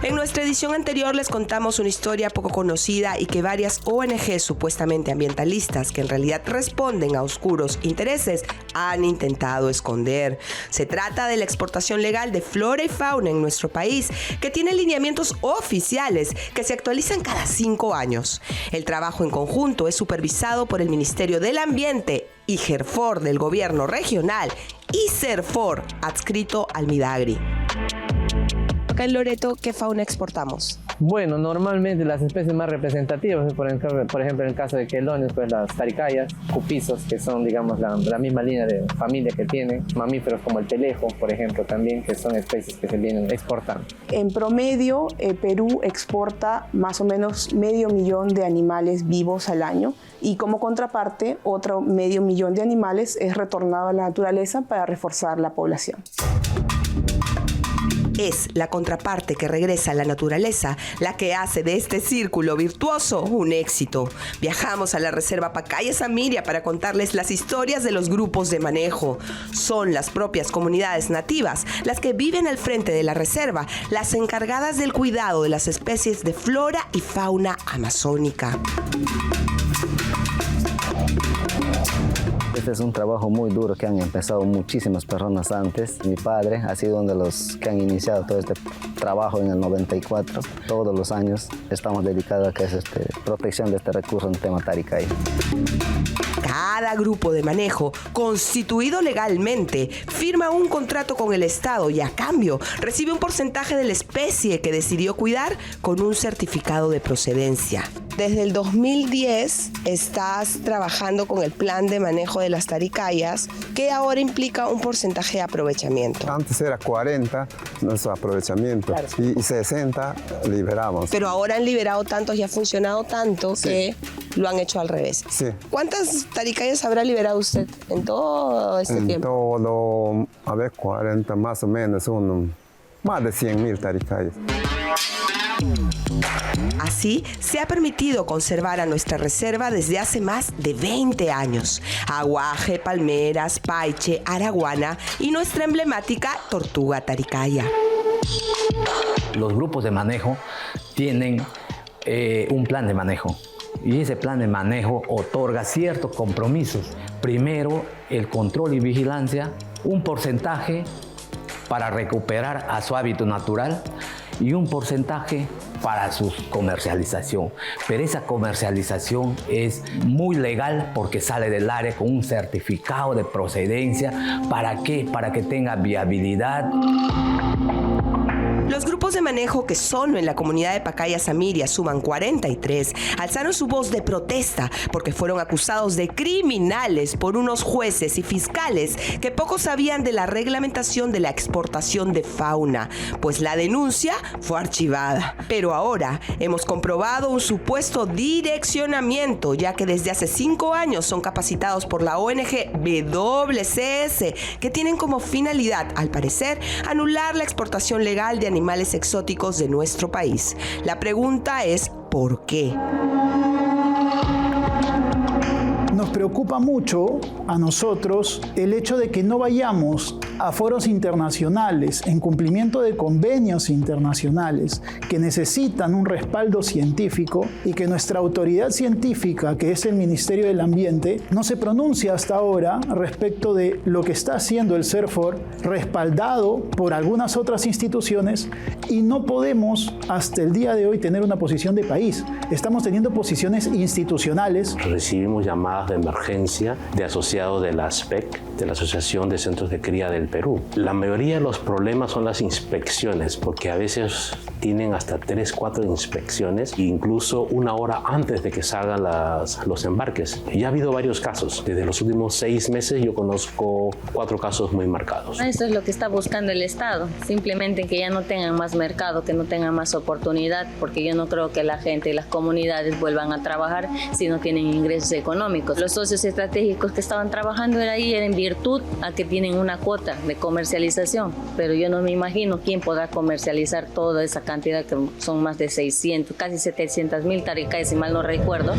En nuestra edición anterior les contamos una historia poco conocida y que varias ONG supuestamente ambientalistas, que en realidad responden a oscuros intereses, han intentado esconder. Se trata de la exportación legal de flora y fauna en nuestro país, que tiene lineamientos oficiales que se actualizan cada 5 años. El trabajo en conjunto es supervisado por el Ministerio del Ambiente y GERFOR del Gobierno Regional y CERFOR adscrito al Midagri. Acá en Loreto, ¿qué fauna exportamos? Bueno, normalmente las especies más representativas, por ejemplo en el caso de quelonios, pues las taricayas, cupizos, que son, digamos, la misma línea de familia que tienen, mamíferos como el telejo, por ejemplo, también, que son especies que se vienen exportando. En promedio, Perú exporta más o menos 500.000 de animales vivos al año y como contraparte, otro 500.000 de animales es retornado a la naturaleza para reforzar la población. Es la contraparte que regresa a la naturaleza la que hace de este círculo virtuoso un éxito. Viajamos a la reserva Pacaya Samiria para contarles las historias de los grupos de manejo. Son las propias comunidades nativas las que viven al frente de la reserva, las encargadas del cuidado de las especies de flora y fauna amazónica. Este es un trabajo muy duro que han empezado muchísimas personas antes. Mi padre ha sido uno de los que han iniciado todo este trabajo en el 94. Todos los años estamos dedicados a que es protección de este recurso en tema taricaya. Cada grupo de manejo, constituido legalmente, firma un contrato con el Estado y a cambio recibe un porcentaje de la especie que decidió cuidar con un certificado de procedencia. Desde el 2010 estás trabajando con el plan de manejo de las taricayas, que ahora implica un porcentaje de aprovechamiento. Antes era 40 nuestro aprovechamiento, claro, y 60 liberamos. Pero ahora han liberado tantos y ha funcionado tanto, sí, que lo han hecho al revés. Sí. ¿Cuántas taricayas habrá liberado usted en todo este tiempo? En todo, 40 más o menos, más de 100.000 taricayas. Así, se ha permitido conservar a nuestra reserva desde hace más de 20 años. Aguaje, palmeras, paiche, araguana y nuestra emblemática tortuga taricaya. Los grupos de manejo tienen un plan de manejo. Y ese plan de manejo otorga ciertos compromisos. Primero, el control y vigilancia, un porcentaje para recuperar a su hábitat natural y un porcentaje para su comercialización. Pero esa comercialización es muy legal porque sale del área con un certificado de procedencia. ¿Para qué? Para que tenga viabilidad. Los grupos de manejo que solo en la comunidad de Pacaya Samiria suman 43, alzaron su voz de protesta porque fueron acusados de criminales por unos jueces y fiscales que poco sabían de la reglamentación de la exportación de fauna, pues la denuncia fue archivada. Pero ahora hemos comprobado un supuesto direccionamiento, ya que desde hace 5 años son capacitados por la ONG WCS, que tienen como finalidad, al parecer, anular la exportación legal de animales exóticos de nuestro país. La pregunta es, ¿por qué? Nos preocupa mucho a nosotros el hecho de que no vayamos a foros internacionales en cumplimiento de convenios internacionales que necesitan un respaldo científico y que nuestra autoridad científica, que es el Ministerio del Ambiente, no se pronuncia hasta ahora respecto de lo que está haciendo el CERFOR, respaldado por algunas otras instituciones, y no podemos hasta el día de hoy tener una posición de país. Estamos teniendo posiciones institucionales. Recibimos llamadas de emergencia de asociados de la ASPEC, de la Asociación de Centros de Cría del Perú. La mayoría de los problemas son las inspecciones, porque a veces tienen hasta 3, 4 inspecciones, incluso 1 hora antes de que salgan los embarques. Ya ha habido varios casos. Desde los últimos 6 meses yo conozco 4 casos muy marcados. Esto es lo que está buscando el Estado, simplemente que ya no tengan más mercado, que no tengan más oportunidad, porque yo no creo que la gente y las comunidades vuelvan a trabajar si no tienen ingresos económicos. Los socios estratégicos que estaban trabajando era en virtud a que tienen una cuota de comercialización, pero yo no me imagino quién podrá comercializar toda esa cantidad, que son más de 600, casi 700,000 taricayas, si mal no recuerdo.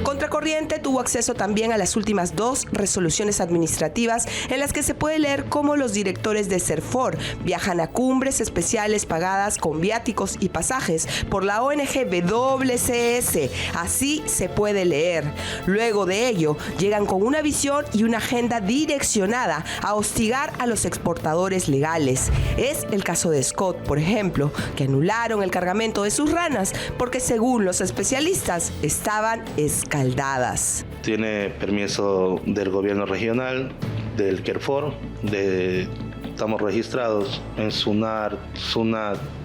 Contracorriente tuvo acceso también a las últimas 2 resoluciones administrativas en las que se puede leer cómo los directores de CERFOR viajan a cumbres especiales pagadas con viáticos y pasajes por la ONG WCS. Así se puede leer. Luego de ello, llegan con una visión y una agenda direccionada a hostigar a los exportadores legales. Es el caso de Scott, por ejemplo, que anularon el cargamento de sus ranas porque, según los especialistas, estaban escaldadas. Tiene permiso del gobierno regional, del CERFOR, estamos registrados en SUNAT,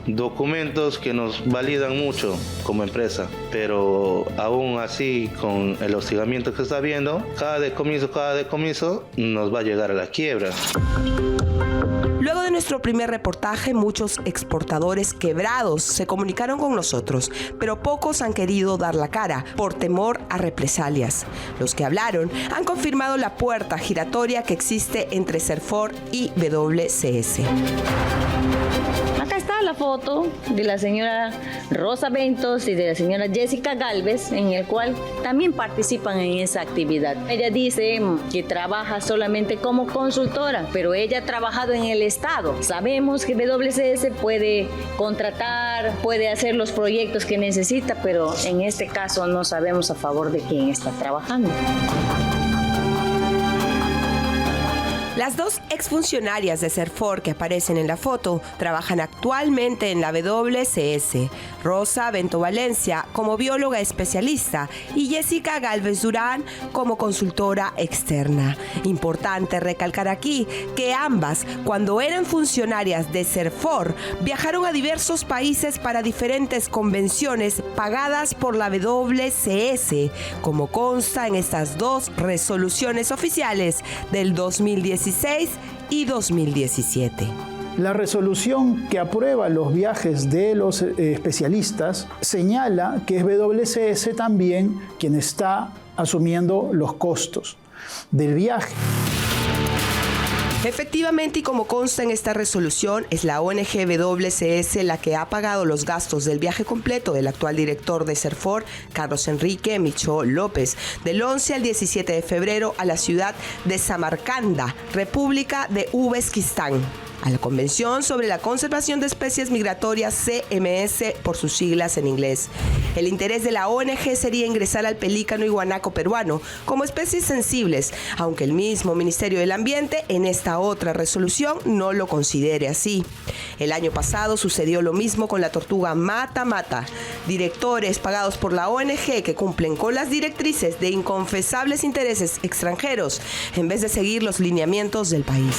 documentos que nos validan mucho como empresa, pero aún así, con el hostigamiento que está habiendo, cada decomiso nos va a llegar a la quiebra. Luego de nuestro primer reportaje, muchos exportadores quebrados se comunicaron con nosotros, pero pocos han querido dar la cara por temor a represalias. Los que hablaron han confirmado la puerta giratoria que existe entre CERFOR y WCS. Acá está la foto de la señora Rosa Ventos y de la señora Jessica Galvez, en el cual también participan en esa actividad. Ella dice que trabaja solamente como consultora, pero ella ha trabajado en el Estado. Sabemos que WCS puede contratar, puede hacer los proyectos que necesita, pero en este caso no sabemos a favor de quién está trabajando. Las 2 exfuncionarias de CERFOR que aparecen en la foto trabajan actualmente en la WCS. Rosa Bento Valencia como bióloga especialista y Jessica Galvez Durán como consultora externa. Importante recalcar aquí que ambas, cuando eran funcionarias de CERFOR, viajaron a diversos países para diferentes convenciones pagadas por la WCS, como consta en estas 2 resoluciones oficiales del 2016 y 2017. La resolución que aprueba los viajes de los especialistas señala que es WCS también quien está asumiendo los costos del viaje. Efectivamente, y como consta en esta resolución, es la ONG WCS la que ha pagado los gastos del viaje completo del actual director de CERFOR, Carlos Enrique Michó López, del 11 al 17 de febrero a la ciudad de Samarcanda, República de Uzbekistán, a la Convención sobre la Conservación de Especies Migratorias, CMS por sus siglas en inglés. El interés de la ONG sería ingresar al pelícano y guanaco peruano como especies sensibles, aunque el mismo Ministerio del Ambiente en esta otra resolución no lo considere así. El año pasado sucedió lo mismo con la tortuga mata-mata. Directores pagados por la ONG que cumplen con las directrices de inconfesables intereses extranjeros en vez de seguir los lineamientos del país.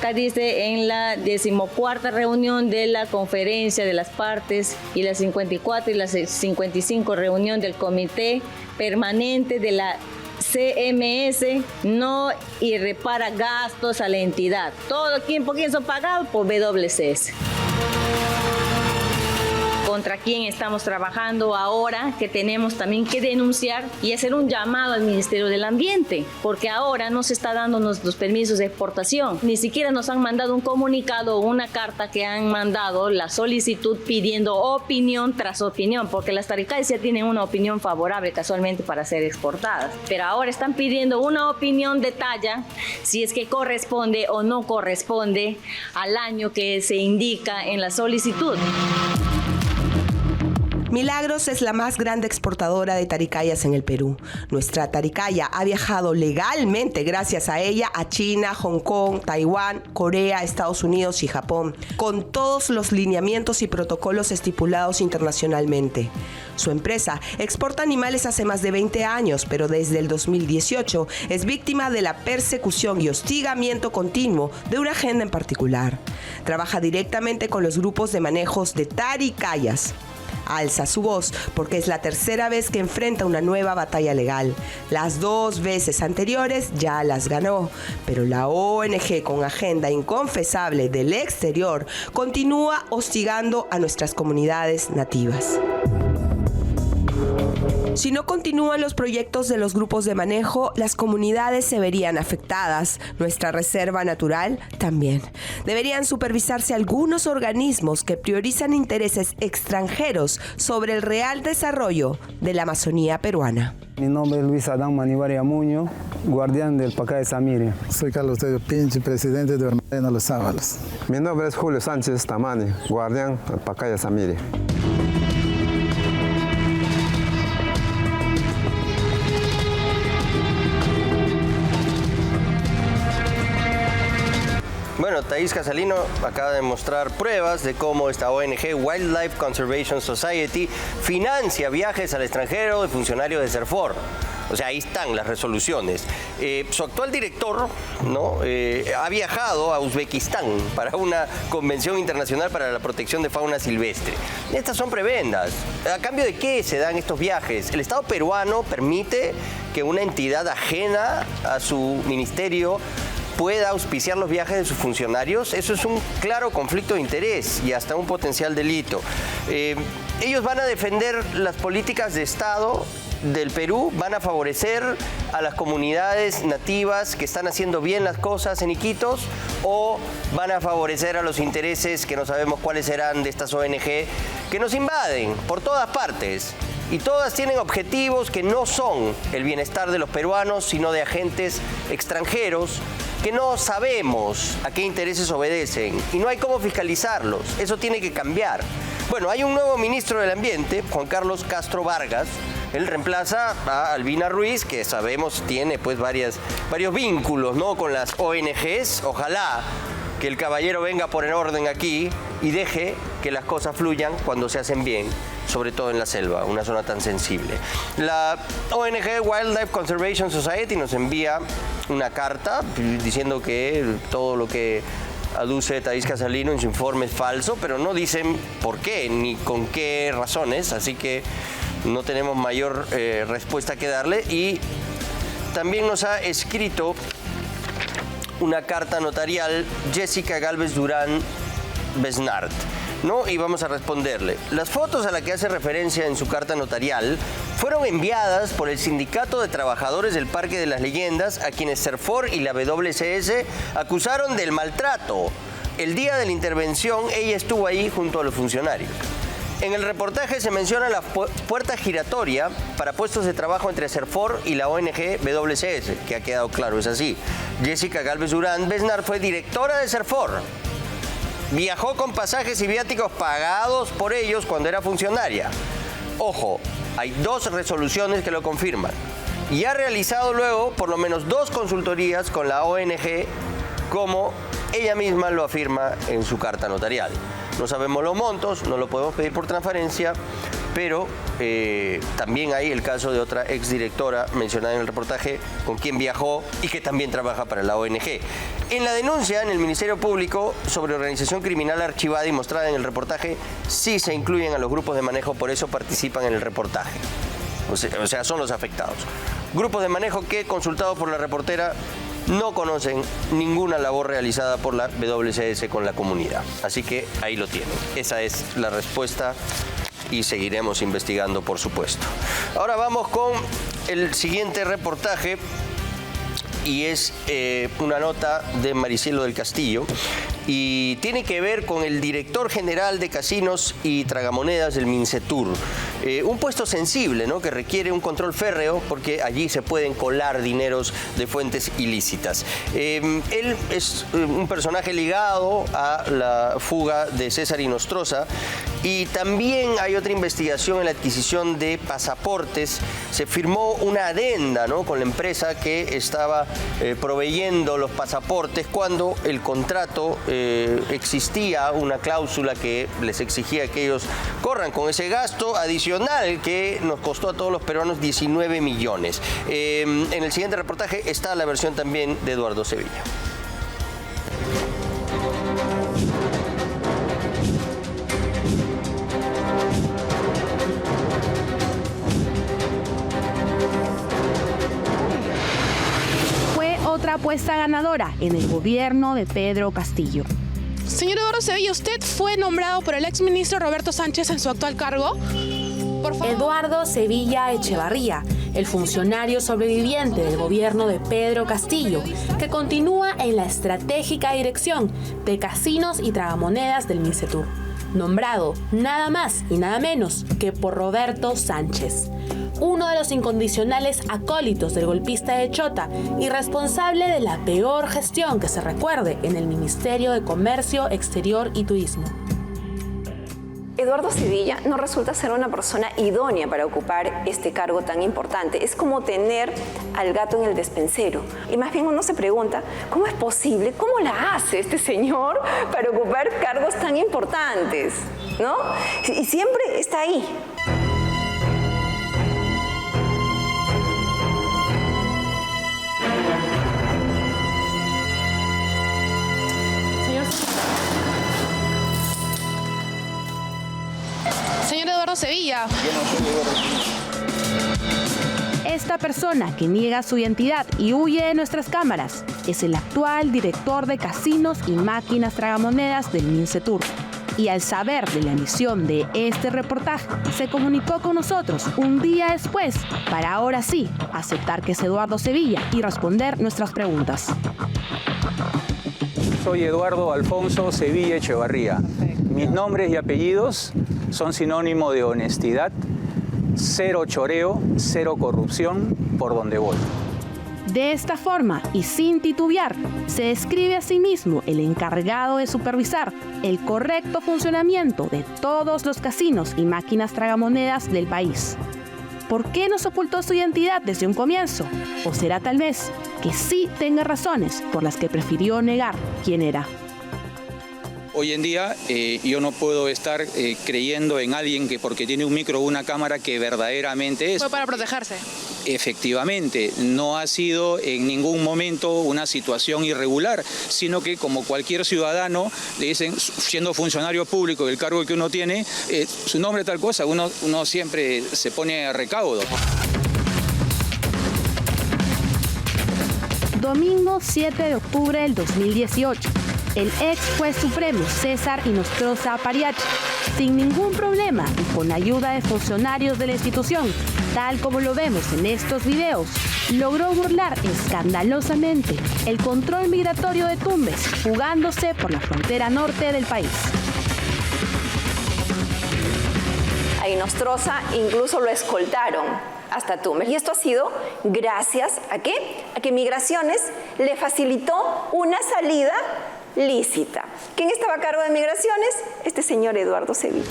acá dice en la 14ª reunión de la Conferencia de las Partes y la 54 y la 55 reunión del Comité Permanente de la CMS no y repara gastos a la entidad. Todo ¿por quién son pagados? Por WCS. Contra quién estamos trabajando ahora, que tenemos también que denunciar y hacer un llamado al Ministerio del Ambiente, porque ahora no se está dando los permisos de exportación. Ni siquiera nos han mandado un comunicado o una carta que han mandado la solicitud pidiendo opinión tras opinión, porque las taricayas ya tienen una opinión favorable casualmente para ser exportadas. Pero ahora están pidiendo una opinión de talla, si es que corresponde o no corresponde al año que se indica en la solicitud. Milagros es la más grande exportadora de taricayas en el Perú. Nuestra taricaya ha viajado legalmente, gracias a ella, a China, Hong Kong, Taiwán, Corea, Estados Unidos y Japón, con todos los lineamientos y protocolos estipulados internacionalmente. Su empresa exporta animales hace más de 20 años, pero desde el 2018 es víctima de la persecución y hostigamiento continuo de una agenda en particular. Trabaja directamente con los grupos de manejos de taricayas. Alza su voz porque es la tercera vez que enfrenta una nueva batalla legal. Las 2 veces anteriores ya las ganó, pero la ONG con agenda inconfesable del exterior continúa hostigando a nuestras comunidades nativas. Si no continúan los proyectos de los grupos de manejo, las comunidades se verían afectadas. Nuestra reserva natural también. Deberían supervisarse algunos organismos que priorizan intereses extranjeros sobre el real desarrollo de la Amazonía peruana. Mi nombre es Luis Adán Manivaria Muñoz, guardián del Pacaya Samiri. Soy Carlos Tello Pinchi, presidente de Hermandad Los Sábalos. Mi nombre es Julio Sánchez Tamani, guardián del Pacaya Samiri. Bueno, Thais Casalino acaba de mostrar pruebas de cómo esta ONG Wildlife Conservation Society financia viajes al extranjero de funcionarios de CERFOR. O sea, ahí están las resoluciones. Su actual director, ¿no? Ha viajado a Uzbekistán para una convención internacional para la protección de fauna silvestre. Estas son prebendas. ¿A cambio de qué se dan estos viajes? ¿El Estado peruano permite que una entidad ajena a su ministerio pueda auspiciar los viajes de sus funcionarios? Eso es un claro conflicto de interés y hasta un potencial delito. Ellos van a defender las políticas de Estado del Perú, van a favorecer a las comunidades nativas que están haciendo bien las cosas en Iquitos, o van a favorecer a los intereses que no sabemos cuáles serán de estas ONG que nos invaden por todas partes. Y todas tienen objetivos que no son el bienestar de los peruanos, sino de agentes extranjeros que no sabemos a qué intereses obedecen y no hay cómo fiscalizarlos. Eso tiene que cambiar. Bueno, hay un nuevo ministro del Ambiente, Juan Carlos Castro Vargas. Él reemplaza a Albina Ruiz, que sabemos tiene pues varios vínculos, ¿no?, con las ONGs. Ojalá que el caballero venga a poner orden aquí y deje que las cosas fluyan cuando se hacen bien, sobre todo en la selva, una zona tan sensible. La ONG Wildlife Conservation Society nos envía una carta diciendo que todo lo que aduce Thais Casalino en su informe es falso, pero no dicen por qué ni con qué razones, así que no tenemos mayor respuesta que darle. Y también nos ha escrito una carta notarial Jessica Galvez Durán Besnart, ¿no? Y vamos a responderle. Las fotos a las que hace referencia en su carta notarial fueron enviadas por el Sindicato de Trabajadores del Parque de las Leyendas, a quienes CERFOR y la WCS acusaron del maltrato. El día de la intervención, ella estuvo ahí junto a los funcionarios. En el reportaje se menciona la puerta giratoria para puestos de trabajo entre CERFOR y la ONG WCS, que ha quedado claro, es así. Jessica Galvez Durán Besnart fue directora de CERFOR. Viajó con pasajes y viáticos pagados por ellos cuando era funcionaria. Ojo, hay 2 resoluciones que lo confirman. Y ha realizado luego por lo menos 2 consultorías con la ONG, como ella misma lo afirma en su carta notarial. No sabemos los montos, no lo podemos pedir por transparencia, pero también hay el caso de otra exdirectora mencionada en el reportaje con quien viajó y que también trabaja para la ONG. En la denuncia en el Ministerio Público sobre organización criminal archivada y mostrada en el reportaje, sí se incluyen a los grupos de manejo, por eso participan en el reportaje. O sea, son los afectados. Grupos de manejo que, consultados por la reportera, no conocen ninguna labor realizada por la WCS con la comunidad. Así que ahí lo tienen. Esa es la respuesta y seguiremos investigando, por supuesto. Ahora vamos con el siguiente reportaje y es una nota de Maricielo del Castillo y tiene que ver con el director general de casinos y tragamonedas del Mincetur. Un puesto sensible, ¿no?, que requiere un control férreo porque allí se pueden colar dineros de fuentes ilícitas. Él es un personaje ligado a la fuga de César Inostroza y también hay otra investigación en la adquisición de pasaportes. Se firmó una adenda, ¿no?, con la empresa que estaba proveyendo los pasaportes cuando el contrato existía una cláusula que les exigía que ellos corran con ese gasto adicional que nos costó a todos los peruanos 19 millones. En el siguiente reportaje está la versión también de Eduardo Sevilla. Fue otra apuesta ganadora en el gobierno de Pedro Castillo. Señor Eduardo Sevilla, ¿usted fue nombrado por el exministro Roberto Sánchez en su actual cargo? Por favor. Eduardo Sevilla Echevarría, el funcionario sobreviviente del gobierno de Pedro Castillo, que continúa en la estratégica dirección de casinos y tragamonedas del Mincetur, nombrado nada más y nada menos que por Roberto Sánchez, uno de los incondicionales acólitos del golpista de Chota y responsable de la peor gestión que se recuerde en el Ministerio de Comercio Exterior y Turismo. Eduardo Sevilla no resulta ser una persona idónea para ocupar este cargo tan importante. Es como tener al gato en el despensero. Y más bien uno se pregunta, ¿cómo es posible? ¿Cómo la hace este señor para ocupar cargos tan importantes? ¿No? Y siempre está ahí. Señor Eduardo Sevilla. Esta persona que niega su identidad y huye de nuestras cámaras es el actual director de casinos y máquinas tragamonedas del Mincetur. Y al saber de la emisión de este reportaje, se comunicó con nosotros un día después para ahora sí aceptar que es Eduardo Sevilla y responder nuestras preguntas. Soy Eduardo Alfonso Sevilla Echevarría. Mis nombres y apellidos son sinónimo de honestidad, cero choreo, cero corrupción, por donde voy. De esta forma, y sin titubear, se describe a sí mismo el encargado de supervisar el correcto funcionamiento de todos los casinos y máquinas tragamonedas del país. ¿Por qué nos ocultó su identidad desde un comienzo? ¿O será tal vez que sí tenga razones por las que prefirió negar quién era? Hoy en día yo no puedo estar creyendo en alguien que porque tiene un micro o una cámara que verdaderamente es. Fue para protegerse. Efectivamente, no ha sido en ningún momento una situación irregular, sino que como cualquier ciudadano le dicen, siendo funcionario público del cargo que uno tiene, su nombre tal cosa, uno siempre se pone a recaudo. Domingo 7 de octubre del 2018. El ex juez supremo César Inostroza Pariachi, sin ningún problema y con ayuda de funcionarios de la institución, tal como lo vemos en estos videos, logró burlar escandalosamente el control migratorio de Tumbes, fugándose por la frontera norte del país. A Inostroza incluso lo escoltaron hasta Tumbes. Y esto ha sido gracias a ¿qué? A que Migraciones le facilitó una salida lícita. ¿Quién estaba a cargo de Migraciones? Este señor Eduardo Sevilla.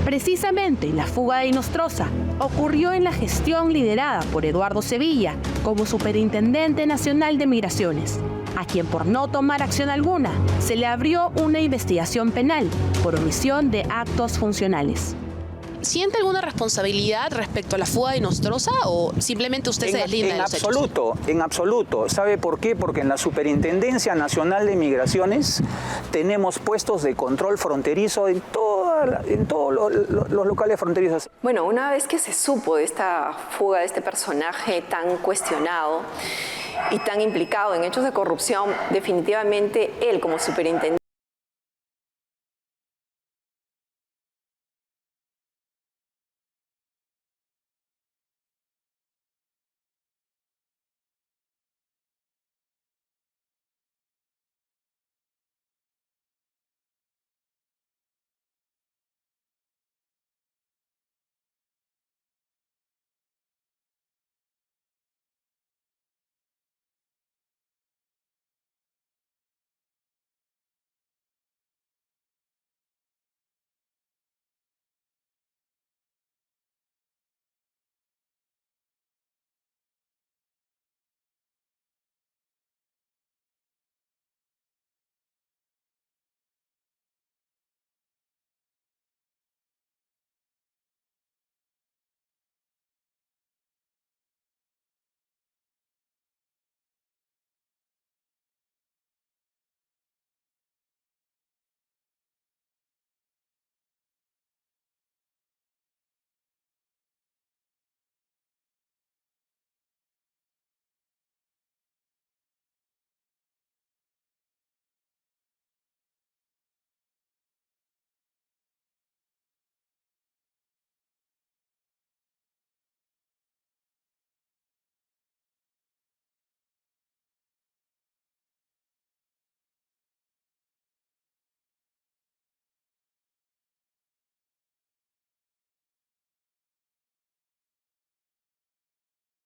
Precisamente la fuga de Inostroza ocurrió en la gestión liderada por Eduardo Sevilla como Superintendente Nacional de Migraciones, a quien por no tomar acción alguna se le abrió una investigación penal por omisión de actos funcionales. ¿Siente alguna responsabilidad respecto a la fuga de Nostroza o simplemente usted se deslinda de los hechos? En absoluto. ¿Sabe por qué? Porque en la Superintendencia Nacional de Migraciones tenemos puestos de control fronterizo en todos los locales fronterizos. Bueno, una vez que se supo de esta fuga de este personaje tan cuestionado y tan implicado en hechos de corrupción, definitivamente él como superintendente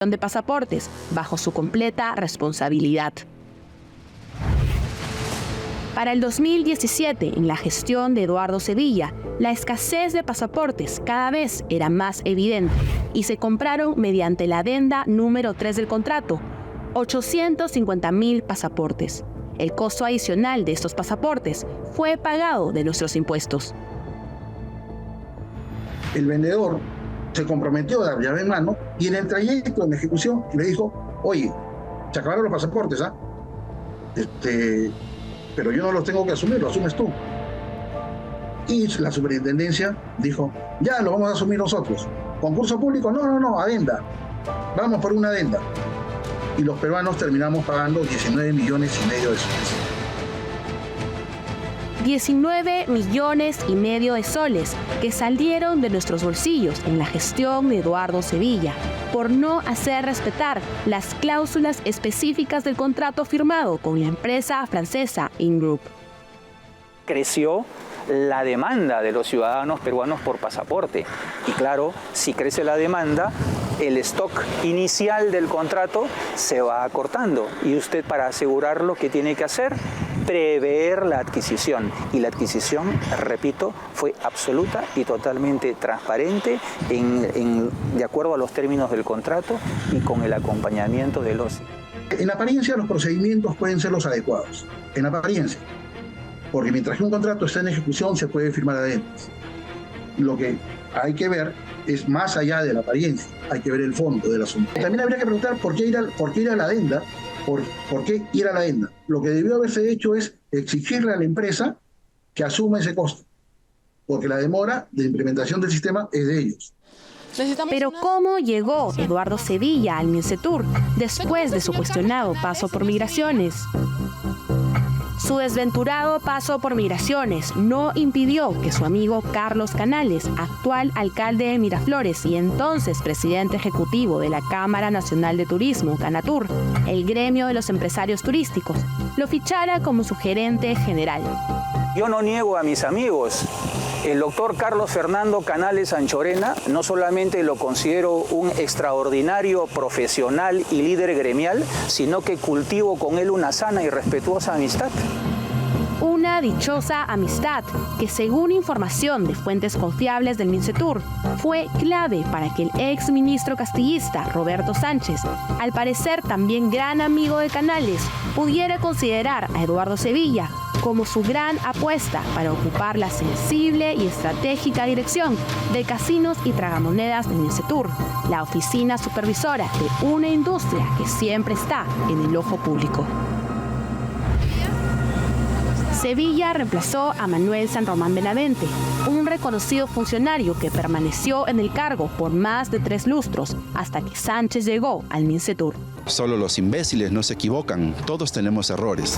de pasaportes bajo su completa responsabilidad. Para el 2017, en la gestión de Eduardo Sevilla, la escasez de pasaportes cada vez era más evidente y se compraron mediante la adenda número 3 del contrato, 850.000 pasaportes. El costo adicional de estos pasaportes fue pagado de nuestros impuestos. El vendedor se comprometió a dar llave en mano y en el trayecto, en la ejecución, le dijo, oye, se acabaron los pasaportes, ¿ah? Pero yo no los tengo que asumir, lo asumes tú. Y la superintendencia dijo, ya lo vamos a asumir nosotros. ¿Concurso público? No, adenda. Vamos por una adenda. Y los peruanos terminamos pagando 19,5 millones de soles. 19,5 millones de soles que salieron de nuestros bolsillos en la gestión de Eduardo Sevilla por no hacer respetar las cláusulas específicas del contrato firmado con la empresa francesa Ingroup. Creció la demanda de los ciudadanos peruanos por pasaporte. Y claro, si crece la demanda, el stock inicial del contrato se va acortando. Y usted, para asegurarlo, ¿qué tiene que hacer? Prever la adquisición. Y la adquisición, repito, fue absoluta y totalmente transparente de acuerdo a los términos del contrato y con el acompañamiento de los... En apariencia, los procedimientos pueden ser los adecuados. En apariencia. Porque mientras que un contrato está en ejecución, se puede firmar adendas. Lo que hay que ver es más allá de la apariencia, hay que ver el fondo del asunto. También habría que preguntar por qué ir a la adenda, por qué ir a la adenda. Lo que debió haberse hecho es exigirle a la empresa que asuma ese costo, porque la demora de implementación del sistema es de ellos. Pero ¿cómo llegó Eduardo Sevilla al Mincetur después de su cuestionado paso por migraciones? Su desventurado paso por migraciones no impidió que su amigo Carlos Canales, actual alcalde de Miraflores y entonces presidente ejecutivo de la Cámara Nacional de Turismo, Canatur, el gremio de los empresarios turísticos, lo fichara como su gerente general. Yo no niego a mis amigos. El doctor Carlos Fernando Canales Anchorena no solamente lo considero un extraordinario profesional y líder gremial, sino que cultivo con él una sana y respetuosa amistad. Una dichosa amistad que, según información de fuentes confiables del Mincetur, fue clave para que el ex ministro castillista Roberto Sánchez, al parecer también gran amigo de Canales, pudiera considerar a Eduardo Sevilla como su gran apuesta para ocupar la sensible y estratégica dirección de Casinos y Tragamonedas del Mincetur, la oficina supervisora de una industria que siempre está en el ojo público. Sevilla reemplazó a Manuel San Román Benavente, un reconocido funcionario que permaneció en el cargo por más de 3 lustros hasta que Sánchez llegó al Mincetur. Solo los imbéciles no se equivocan, todos tenemos errores.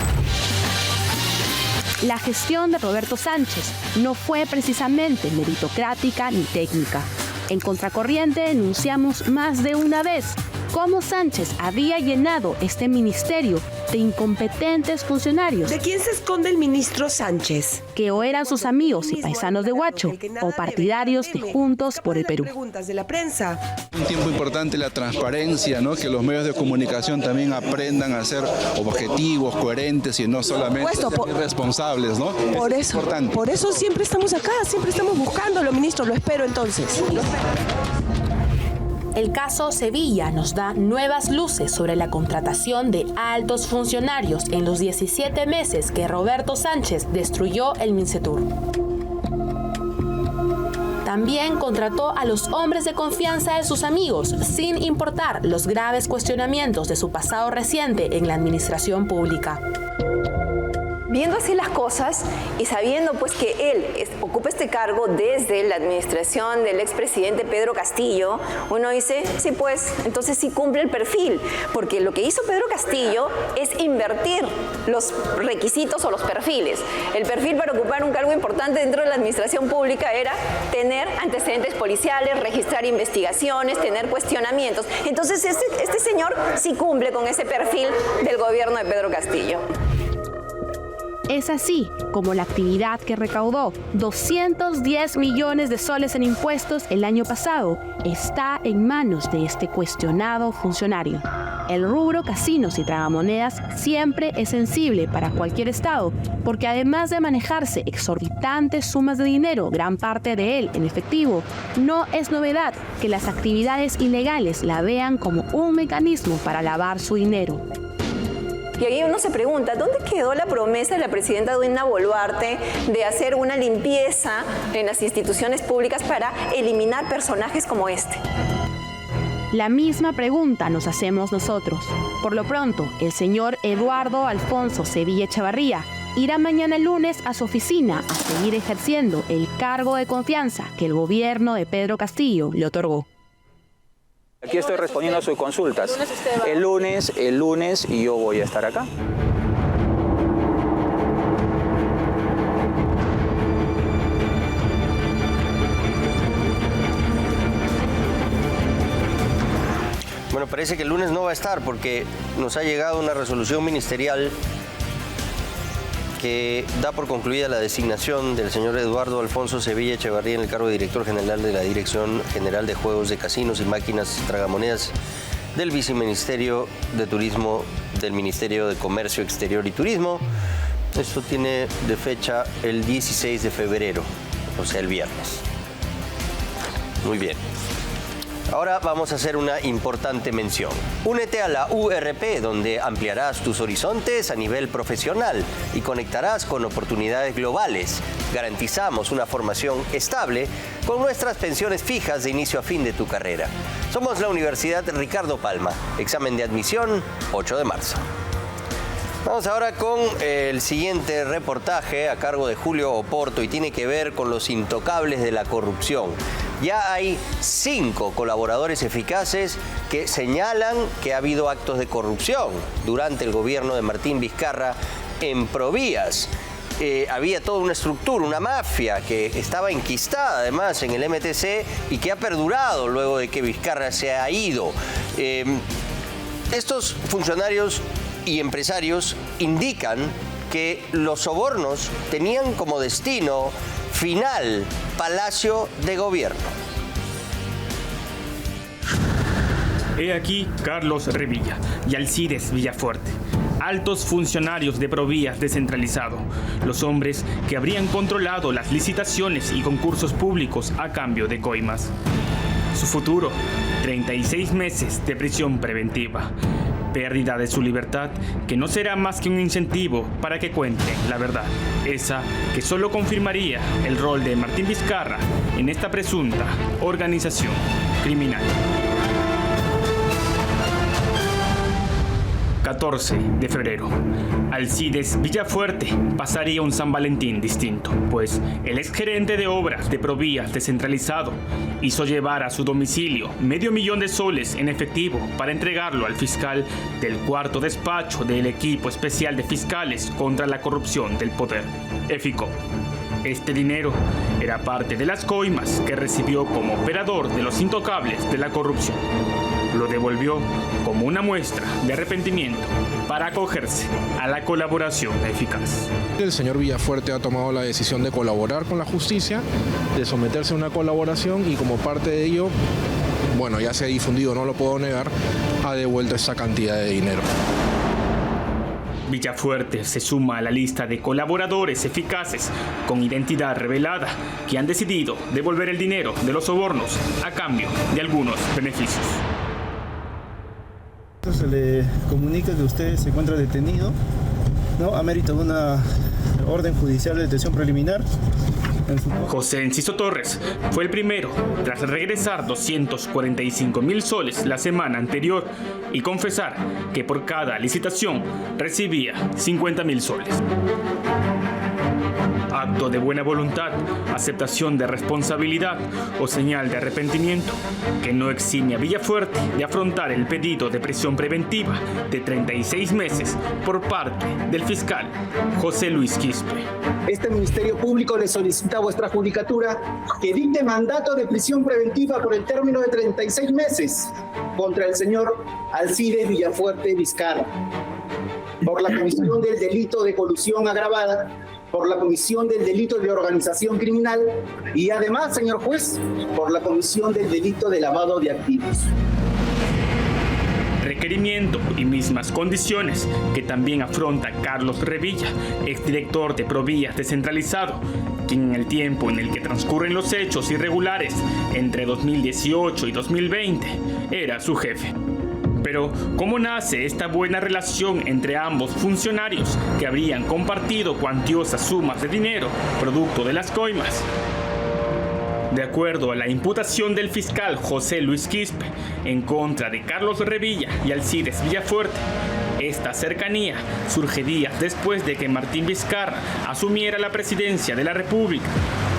La gestión de Roberto Sánchez no fue precisamente meritocrática ni técnica. En Contracorriente denunciamos más de una vez cómo Sánchez había llenado este ministerio de incompetentes funcionarios. ¿De quién se esconde el ministro Sánchez? Que o eran sus amigos y paisanos de Huacho o partidarios de Juntos por el Perú. Preguntas de la prensa. Un tiempo importante la transparencia, ¿no? Que los medios de comunicación también aprendan a ser objetivos, coherentes y no solamente responsables, ¿no? Por eso siempre estamos acá, siempre estamos buscándolo, ministro, lo espero entonces. El caso Sevilla nos da nuevas luces sobre la contratación de altos funcionarios en los 17 meses que Roberto Sánchez destruyó el Mincetur. También contrató a los hombres de confianza de sus amigos, sin importar los graves cuestionamientos de su pasado reciente en la administración pública. Viendo así las cosas y sabiendo pues que él ocupa este cargo desde la administración del expresidente Pedro Castillo, uno dice, sí pues, entonces sí cumple el perfil, porque lo que hizo Pedro Castillo es invertir los requisitos o los perfiles. El perfil para ocupar un cargo importante dentro de la administración pública era tener antecedentes policiales, registrar investigaciones, tener cuestionamientos. Entonces este señor sí cumple con ese perfil del gobierno de Pedro Castillo. Es así como la actividad que recaudó 210 millones de soles en impuestos el año pasado está en manos de este cuestionado funcionario. El rubro casinos y tragamonedas siempre es sensible para cualquier estado, porque además de manejarse exorbitantes sumas de dinero, gran parte de él en efectivo, no es novedad que las actividades ilegales la vean como un mecanismo para lavar su dinero. Y ahí uno se pregunta, ¿dónde quedó la promesa de la presidenta Dina Boluarte de hacer una limpieza en las instituciones públicas para eliminar personajes como este? La misma pregunta nos hacemos nosotros. Por lo pronto, el señor Eduardo Alfonso Sevilla Echevarría irá mañana lunes a su oficina a seguir ejerciendo el cargo de confianza que el gobierno de Pedro Castillo le otorgó. Aquí estoy respondiendo a sus consultas. El lunes y yo voy a estar acá. Bueno, parece que el lunes no va a estar porque nos ha llegado una resolución ministerial que da por concluida la designación del señor Eduardo Alfonso Sevilla Echevarría en el cargo de director general de la Dirección General de Juegos de Casinos y Máquinas Tragamonedas del Viceministerio de Turismo del Ministerio de Comercio Exterior y Turismo. Esto tiene de fecha el 16 de febrero, o sea, el viernes. Muy bien. Ahora vamos a hacer una importante mención. Únete a la URP, donde ampliarás tus horizontes a nivel profesional y conectarás con oportunidades globales. Garantizamos una formación estable con nuestras pensiones fijas de inicio a fin de tu carrera. Somos la Universidad Ricardo Palma. Examen de admisión, 8 de marzo. Vamos ahora con el siguiente reportaje a cargo de Julio Oporto y tiene que ver con los intocables de la corrupción. Ya hay 5 colaboradores eficaces que señalan que ha habido actos de corrupción durante el gobierno de Martín Vizcarra en Provías. Había toda una estructura, una mafia que estaba enquistada además en el MTC y que ha perdurado luego de que Vizcarra se ha ido. Estos funcionarios y empresarios indican que los sobornos tenían como destino final Palacio de Gobierno. He aquí Carlos Revilla y Alcides Villafuerte, altos funcionarios de Provías descentralizado, los hombres que habrían controlado las licitaciones y concursos públicos a cambio de coimas. Su futuro, 36 meses de prisión preventiva. pérdida de su libertad que no será más que un incentivo para que cuenten la verdad, esa que solo confirmaría el rol de Martín Vizcarra en esta presunta organización criminal. 14 de febrero. Alcides Villafuerte pasaría un San Valentín distinto, pues el exgerente de obras de Provías descentralizado hizo llevar a su domicilio $500,000 de soles en efectivo para entregarlo al fiscal del cuarto despacho del equipo especial de fiscales contra la corrupción del poder, EFICOP. Este dinero era parte de las coimas que recibió como operador de los intocables de la corrupción. Lo devolvió como una muestra de arrepentimiento para acogerse a la colaboración eficaz. El señor Villafuerte ha tomado la decisión de colaborar con la justicia, de someterse a una colaboración y como parte de ello, bueno, ya se ha difundido, no lo puedo negar, ha devuelto esa cantidad de dinero. Villafuerte se suma a la lista de colaboradores eficaces con identidad revelada que han decidido devolver el dinero de los sobornos a cambio de algunos beneficios. Se le comunica que usted se encuentra detenido, ¿no?, a mérito de una orden judicial de detención preliminar. José Enciso Torres fue el primero tras regresar 245,000 soles la semana anterior y confesar que por cada licitación recibía 50,000 soles. Acto de buena voluntad, aceptación de responsabilidad o señal de arrepentimiento que no exime a Villafuerte de afrontar el pedido de prisión preventiva de 36 meses por parte del fiscal José Luis Quispe. Este Ministerio Público le solicita a vuestra judicatura que dicte mandato de prisión preventiva por el término de 36 meses contra el señor Alcides Villafuerte Vizcarra por la comisión del delito de colusión agravada, por la comisión del delito de organización criminal y además, señor juez, por la comisión del delito de lavado de activos. Requerimiento y mismas condiciones que también afronta Carlos Revilla, exdirector de Provías descentralizado, quien en el tiempo en el que transcurren los hechos irregulares entre 2018 y 2020 era su jefe. Pero, ¿cómo nace esta buena relación entre ambos funcionarios que habrían compartido cuantiosas sumas de dinero producto de las coimas? De acuerdo a la imputación del fiscal José Luis Quispe en contra de Carlos Revilla y Alcides Villafuerte, esta cercanía surge días después de que Martín Vizcarra asumiera la presidencia de la República,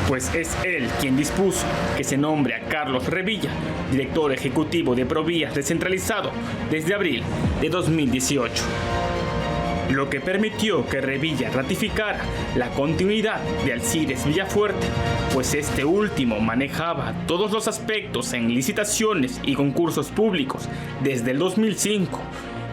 pues es él quien dispuso que se nombre a Carlos Revilla, director ejecutivo de Provías descentralizado desde abril de 2018. Lo que permitió que Revilla ratificara la continuidad de Alcides Villafuerte, pues este último manejaba todos los aspectos en licitaciones y concursos públicos desde el 2005,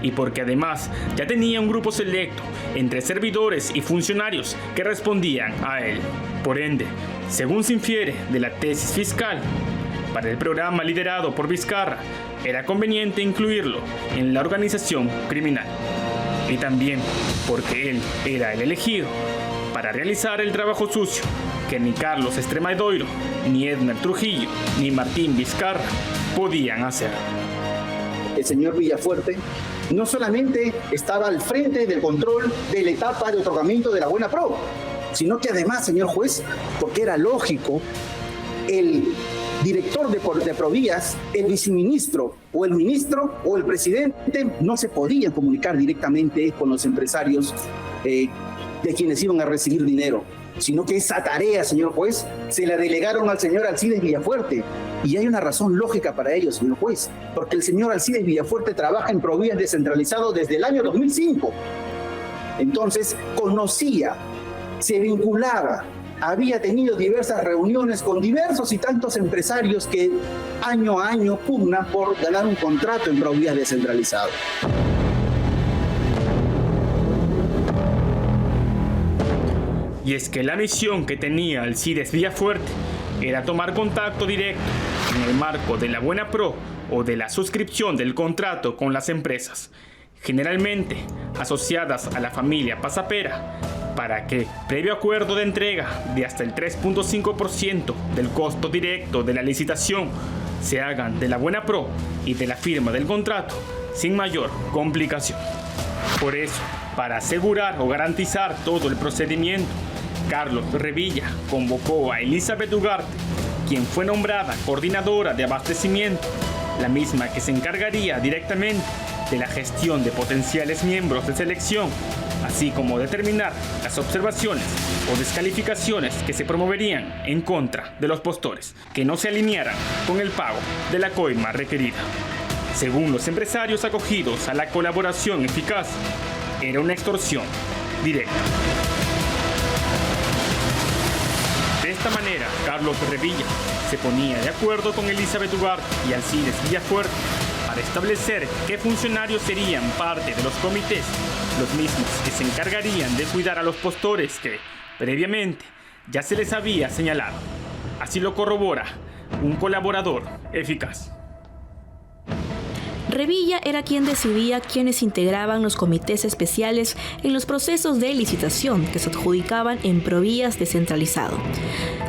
y porque además ya tenía un grupo selecto entre servidores y funcionarios que respondían a él. Por ende, según se infiere de la tesis fiscal, para el programa liderado por Vizcarra era conveniente incluirlo en la organización criminal. Y también porque él era el elegido para realizar el trabajo sucio que ni Carlos Estremadoiro, ni Edmer Trujillo, ni Martín Vizcarra podían hacer. El señor Villafuerte no solamente estaba al frente del control de la etapa de otorgamiento de la buena pro, sino que además, señor juez, porque era lógico, el director de Provías, el viceministro o el ministro o el presidente no se podían comunicar directamente con los empresarios de quienes iban a recibir dinero, sino que esa tarea, señor juez, se la delegaron al señor Alcides Villafuerte. Y hay una razón lógica para ello, señor juez, porque el señor Alcides Villafuerte trabaja en Provías descentralizado desde el año 2005. Entonces, conocía, se vinculaba, había tenido diversas reuniones con diversos y tantos empresarios que año a año pugnan por ganar un contrato en Provías descentralizado. Y es que la misión que tenía Alcides Villafuerte era tomar contacto directo en el marco de la buena pro o de la suscripción del contrato con las empresas, generalmente asociadas a la familia Pasapera, para que, previo acuerdo de entrega de hasta el 3.5% del costo directo de la licitación, se hagan de la buena pro y de la firma del contrato sin mayor complicación. Por eso, para asegurar o garantizar todo el procedimiento, Carlos Revilla convocó a Elizabeth Ugarte, quien fue nombrada coordinadora de abastecimiento, la misma que se encargaría directamente de la gestión de potenciales miembros de selección, así como determinar las observaciones o descalificaciones que se promoverían en contra de los postores que no se alinearan con el pago de la coima requerida. Según los empresarios acogidos a la colaboración eficaz, era una extorsión directa. De esta manera, Carlos Revilla se ponía de acuerdo con Elizabeth Ugarte y Alcides Villafuerte para establecer qué funcionarios serían parte de los comités, los mismos que se encargarían de cuidar a los postores que, previamente, ya se les había señalado. Así lo corrobora un colaborador eficaz. Revilla era quien decidía quiénes integraban los comités especiales en los procesos de licitación que se adjudicaban en Provías descentralizado,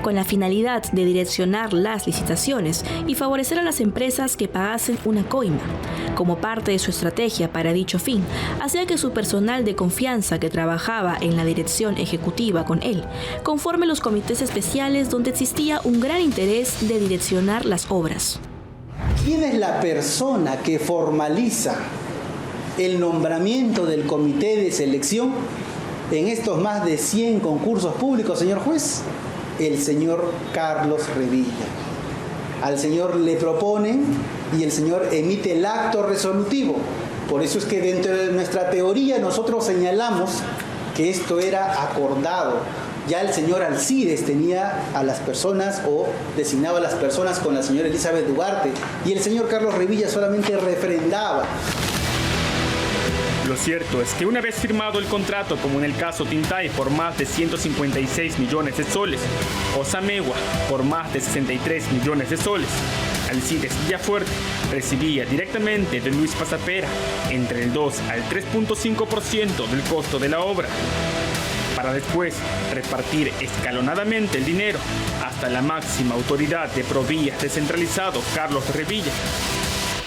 con la finalidad de direccionar las licitaciones y favorecer a las empresas que pagasen una coima. Como parte de su estrategia para dicho fin, hacía que su personal de confianza que trabajaba en la dirección ejecutiva con él conforme los comités especiales donde existía un gran interés de direccionar las obras. ¿Quién es la persona que formaliza el nombramiento del comité de selección en estos más de 100 concursos públicos, señor juez? El señor Carlos Revilla. Al señor le proponen y el señor emite el acto resolutivo. Por eso es que dentro de nuestra teoría nosotros señalamos que esto era acordado. Ya el señor Alcides tenía a las personas o designaba a las personas con la señora Elizabeth Ugarte y el señor Carlos Revilla solamente refrendaba. Lo cierto es que una vez firmado el contrato, como en el caso Tintay por más de 156 millones de soles, o Samegua por más de 63 millones de soles, Alcides Villafuerte recibía directamente de Luis Pasapera entre el 2 al 3.5% del costo de la obra, para después repartir escalonadamente el dinero hasta la máxima autoridad de Provías descentralizado, Carlos Revilla.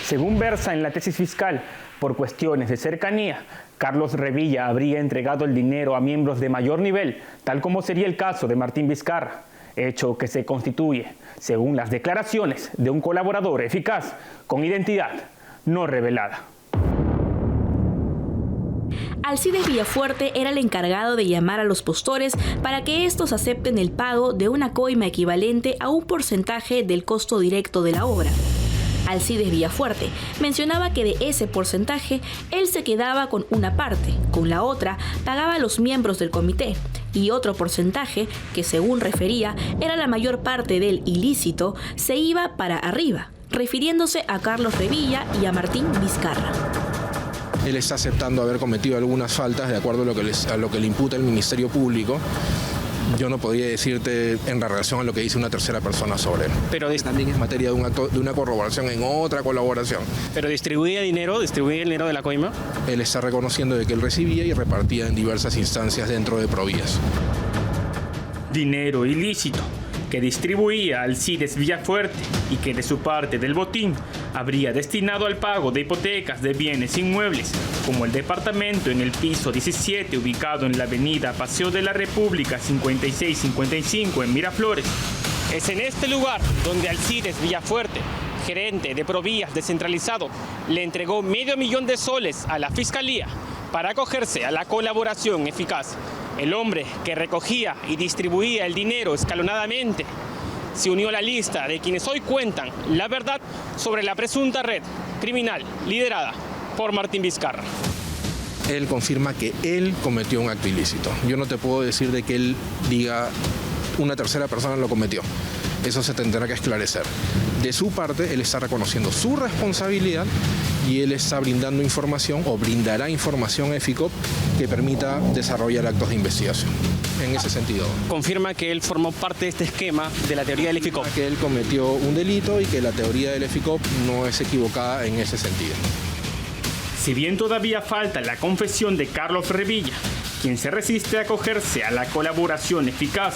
Según versa en la tesis fiscal, por cuestiones de cercanía, Carlos Revilla habría entregado el dinero a miembros de mayor nivel, tal como sería el caso de Martín Vizcarra, hecho que se constituye, según las declaraciones de un colaborador eficaz con identidad no revelada. Alcides Villafuerte era el encargado de llamar a los postores para que estos acepten el pago de una coima equivalente a un porcentaje del costo directo de la obra. Alcides Villafuerte mencionaba que de ese porcentaje él se quedaba con una parte, con la otra pagaba a los miembros del comité y otro porcentaje, que según refería era la mayor parte del ilícito, se iba para arriba, refiriéndose a Carlos Revilla y a Martín Vizcarra. Él está aceptando haber cometido algunas faltas de acuerdo a lo que le imputa el Ministerio Público. Yo no podría decirte en relación a lo que dice una tercera persona sobre él. Pero también es materia de una corroboración en otra colaboración. ¿Pero distribuía el dinero de la coima? Él está reconociendo de que él recibía y repartía en diversas instancias dentro de Provías. Dinero ilícito que distribuía Alcides Villafuerte y que de su parte del botín habría destinado al pago de hipotecas de bienes inmuebles, como el departamento en el piso 17 ubicado en la avenida Paseo de la República 5655 en Miraflores. Es en este lugar donde Alcides Villafuerte, gerente de Provías descentralizado, le entregó $500,000 a la Fiscalía para acogerse a la colaboración eficaz. El hombre que recogía y distribuía el dinero escalonadamente se unió a la lista de quienes hoy cuentan la verdad sobre la presunta red criminal liderada por Martín Vizcarra. Él confirma que él cometió un acto ilícito. Yo no te puedo decir de que él diga una tercera persona lo cometió. Eso se tendrá que esclarecer. De su parte, él está reconociendo su responsabilidad y él está brindando información o brindará información a EFICOP que permita desarrollar actos de investigación. En ese sentido. Confirma que él formó parte de este esquema de la teoría del EFICOP. Que él cometió un delito y que la teoría del EFICOP no es equivocada en ese sentido. Si bien todavía falta la confesión de Carlos Revilla, quien se resiste a acogerse a la colaboración eficaz,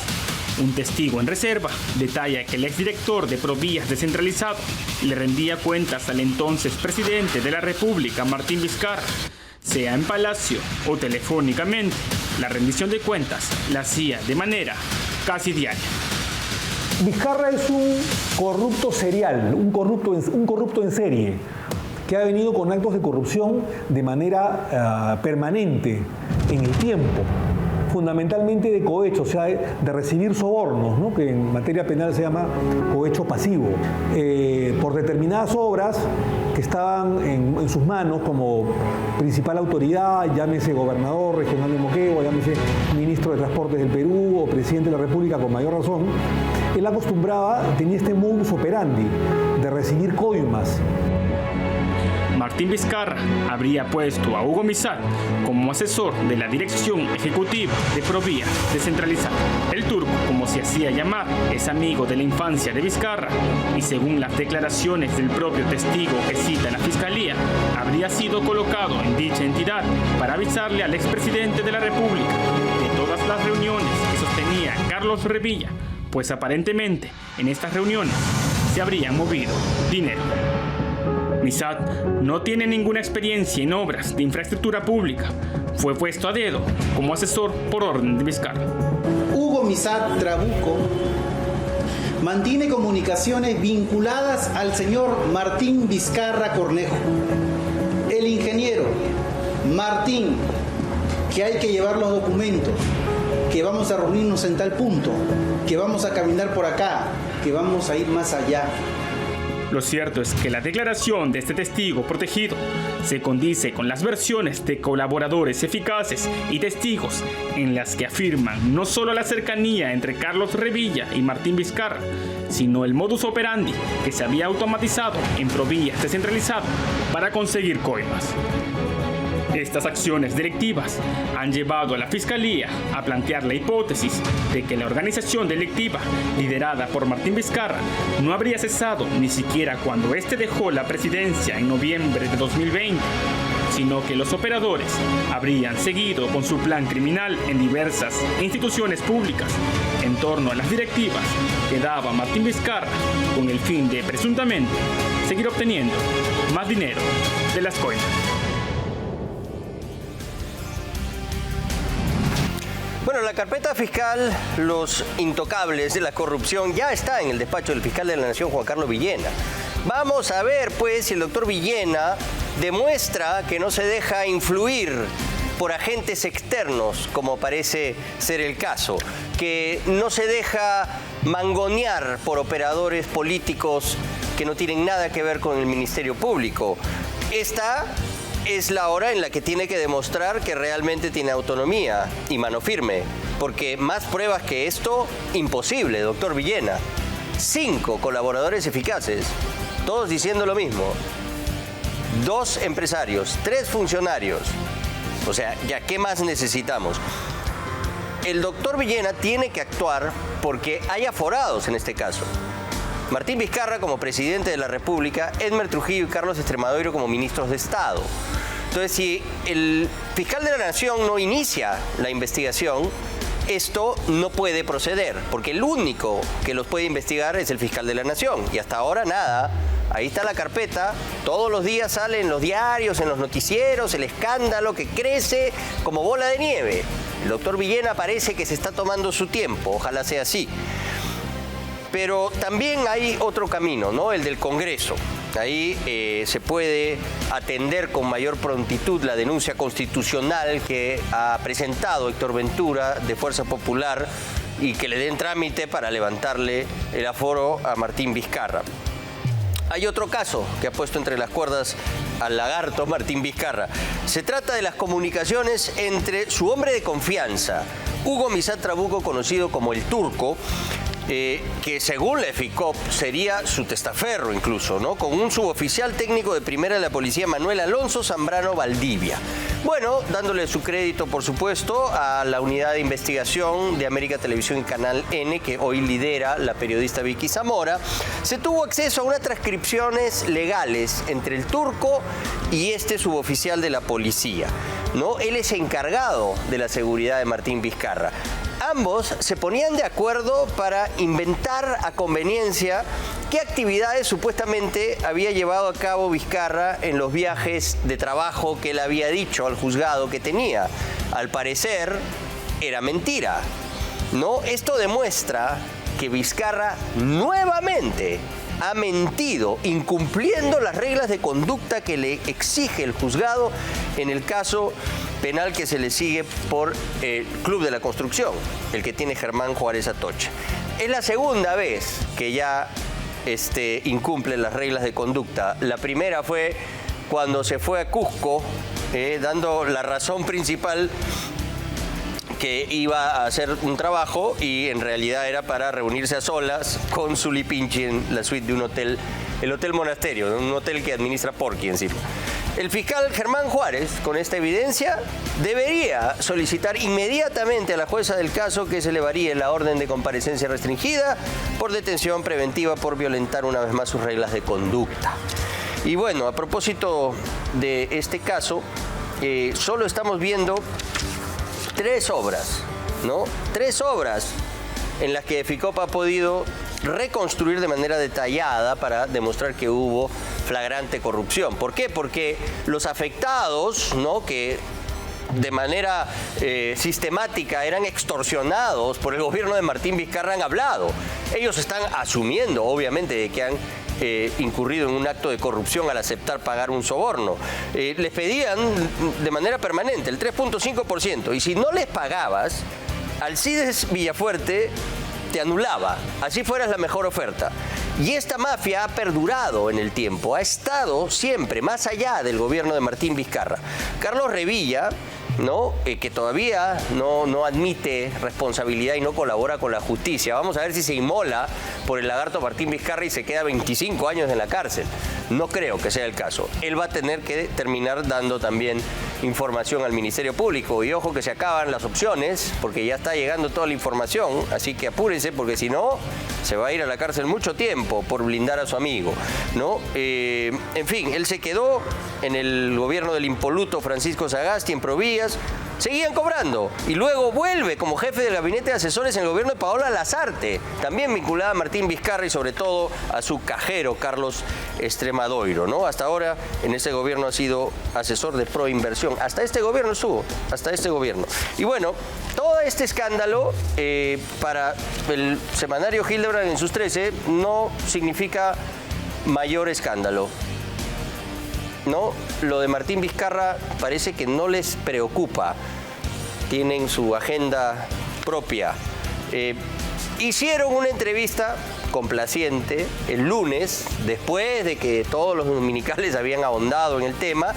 Un testigo en reserva detalla que el exdirector de Provías descentralizado le rendía cuentas al entonces presidente de la República, Martín Vizcarra, sea en Palacio o telefónicamente. La rendición de cuentas la hacía de manera casi diaria. Vizcarra es un corrupto serial, un corrupto en serie, que ha venido con actos de corrupción de manera permanente en el tiempo, fundamentalmente de cohecho, o sea, de recibir sobornos, ¿no? Que en materia penal se llama cohecho pasivo, por determinadas obras que estaban en sus manos como principal autoridad, llámese gobernador regional de Moquegua, llámese ministro de Transportes del Perú o presidente de la República con mayor razón. Él tenía este modus operandi de recibir coimas. Martín Vizcarra habría puesto a Hugo Mizat como asesor de la Dirección Ejecutiva de Provías descentralizada. El turco, como se hacía llamar, es amigo de la infancia de Vizcarra y según las declaraciones del propio testigo que cita la Fiscalía, habría sido colocado en dicha entidad para avisarle al expresidente de la República de todas las reuniones que sostenía Carlos Revilla, pues aparentemente en estas reuniones se habrían movido dinero. Mizat no tiene ninguna experiencia en obras de infraestructura pública. Fue puesto a dedo como asesor por orden de Vizcarra. Hugo Mizat Trabuco mantiene comunicaciones vinculadas al señor Martín Vizcarra Cornejo. El ingeniero Martín, que hay que llevar los documentos, que vamos a reunirnos en tal punto, que vamos a caminar por acá, que vamos a ir más allá. Lo cierto es que la declaración de este testigo protegido se condice con las versiones de colaboradores eficaces y testigos en las que afirman no solo la cercanía entre Carlos Revilla y Martín Vizcarra, sino el modus operandi que se había automatizado en Provías descentralizado para conseguir coimas. Estas acciones delictivas han llevado a la Fiscalía a plantear la hipótesis de que la organización delictiva liderada por Martín Vizcarra no habría cesado ni siquiera cuando éste dejó la presidencia en noviembre de 2020, sino que los operadores habrían seguido con su plan criminal en diversas instituciones públicas en torno a las directivas que daba Martín Vizcarra con el fin de, presuntamente, seguir obteniendo más dinero de las coimas. Bueno, la carpeta fiscal, los intocables de la corrupción, ya está en el despacho del fiscal de la Nación, Juan Carlos Villena. Vamos a ver, pues, si el doctor Villena demuestra que no se deja influir por agentes externos, como parece ser el caso, que no se deja mangonear por operadores políticos que no tienen nada que ver con el Ministerio Público. Esta es la hora en la que tiene que demostrar que realmente tiene autonomía y mano firme, porque más pruebas que esto, imposible, doctor Villena. 5 colaboradores eficaces, todos diciendo lo mismo. 2 empresarios, 3 funcionarios. O sea, ¿ya qué más necesitamos? El doctor Villena tiene que actuar porque hay aforados en este caso. Martín Vizcarra como presidente de la República, Edmer Trujillo y Carlos Extremadoiro como ministros de Estado. Entonces, si el fiscal de la Nación no inicia la investigación, esto no puede proceder, porque el único que los puede investigar es el fiscal de la Nación. Y hasta ahora nada. Ahí está la carpeta, todos los días sale en los diarios, en los noticieros, el escándalo que crece como bola de nieve. El doctor Villena parece que se está tomando su tiempo, ojalá sea así. Pero también hay otro camino, ¿no? El del Congreso. Ahí se puede atender con mayor prontitud la denuncia constitucional que ha presentado Héctor Ventura de Fuerza Popular y que le den trámite para levantarle el aforo a Martín Vizcarra. Hay otro caso que ha puesto entre las cuerdas al lagarto Martín Vizcarra. Se trata de las comunicaciones entre su hombre de confianza, Hugo Mizat Trabuco, conocido como el Turco, que según la EFICOP sería su testaferro incluso, ¿no? Con un suboficial técnico de primera de la policía, Manuel Alonso Zambrano Valdivia. Bueno, dándole su crédito, por supuesto, a la unidad de investigación de América Televisión y Canal N, que hoy lidera la periodista Vicky Zamora, se tuvo acceso a unas transcripciones legales entre el Turco y este suboficial de la policía, ¿no? Él es encargado de la seguridad de Martín Vizcarra. ambos se ponían de acuerdo para inventar a conveniencia qué actividades supuestamente había llevado a cabo Vizcarra en los viajes de trabajo que él había dicho al juzgado que tenía. Al parecer, era mentira, ¿no? Esto demuestra que Vizcarra nuevamente ha mentido, incumpliendo las reglas de conducta que le exige el juzgado en el caso penal que se le sigue por el Club de la Construcción, el que tiene Germán Juárez Atocha. Es la segunda vez que ya incumple las reglas de conducta. La primera fue cuando se fue a Cusco, dando la razón principal que iba a hacer un trabajo y en realidad era para reunirse a solas con Zulipinchi en la suite de un hotel, el Hotel Monasterio, un hotel que administra Porqui encima. El fiscal Germán Juárez, con esta evidencia, debería solicitar inmediatamente a la jueza del caso que se elevaría la orden de comparecencia restringida por detención preventiva por violentar una vez más sus reglas de conducta. Y bueno, a propósito de este caso, solo estamos viendo 3 obras, ¿no? 3 obras en las que FICOP ha podido reconstruir de manera detallada para demostrar que hubo flagrante corrupción. ¿Por qué? Porque los afectados, ¿no?, que de manera sistemática eran extorsionados por el gobierno de Martín Vizcarra han hablado. Ellos están asumiendo, obviamente, de que han incurrido en un acto de corrupción al aceptar pagar un soborno. Les pedían de manera permanente el 3.5% y si no les pagabas, Alcides Villafuerte te anulaba, así fueras la mejor oferta. Y esta mafia ha perdurado en el tiempo, ha estado siempre más allá del gobierno de Martín Vizcarra. Carlos Revilla, ¿no?, que todavía no admite responsabilidad y no colabora con la justicia. Vamos a ver si se inmola por el lagarto Martín Vizcarra y se queda 25 años en la cárcel. No creo que sea el caso. Él va a tener que terminar dando también información al Ministerio Público. Y ojo que se acaban las opciones, porque ya está llegando toda la información, así que apúrense, porque si no, se va a ir a la cárcel mucho tiempo por blindar a su amigo, ¿no? En fin, él se quedó en el gobierno del impoluto Francisco Sagasti en Provías, seguían cobrando y luego vuelve como jefe del gabinete de asesores en el gobierno de Paola Lazarte, también vinculada a Martín Vizcarra y sobre todo a su cajero Carlos Extremadoiro, ¿no? Hasta ahora en ese gobierno ha sido asesor de Proinversión, hasta este gobierno estuvo, hasta este gobierno. Y bueno, todo este escándalo para el semanario Hildebrand en sus 13 no significa mayor escándalo. ¿No? Lo de Martín Vizcarra parece que no les preocupa. Tienen su agenda propia. Hicieron una entrevista complaciente el lunes, después de que todos los dominicales habían ahondado en el tema.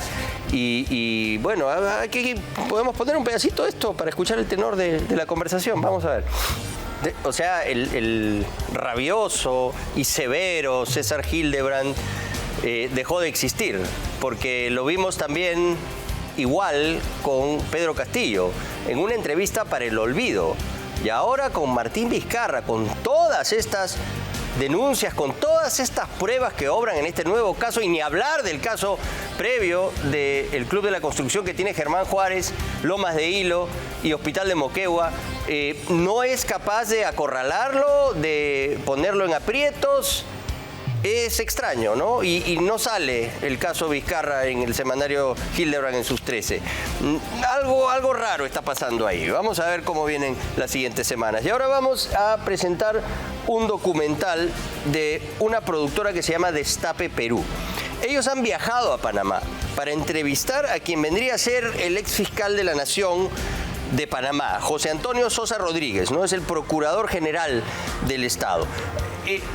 Y bueno, aquí podemos poner un pedacito de esto para escuchar el tenor de la conversación. Vamos a ver. O sea, el rabioso y severo César Hildebrand dejó de existir, porque lo vimos también igual con Pedro Castillo, en una entrevista para El Olvido, y ahora con Martín Vizcarra, con todas estas denuncias, con todas estas pruebas que obran en este nuevo caso, y ni hablar del caso previo del Club de la Construcción que tiene Germán Juárez, Lomas de Hilo y Hospital de Moquegua. No es capaz de acorralarlo, de ponerlo en aprietos. Es extraño, ¿no? Y no sale el caso Vizcarra en el semanario Hildebrand en sus 13. Algo raro está pasando ahí. Vamos a ver cómo vienen las siguientes semanas. Y ahora vamos a presentar un documental de una productora que se llama Destape Perú. Ellos han viajado a Panamá para entrevistar a quien vendría a ser el ex fiscal de la Nación de Panamá, José Antonio Sosa Rodríguez, ¿no? Es el procurador general del Estado.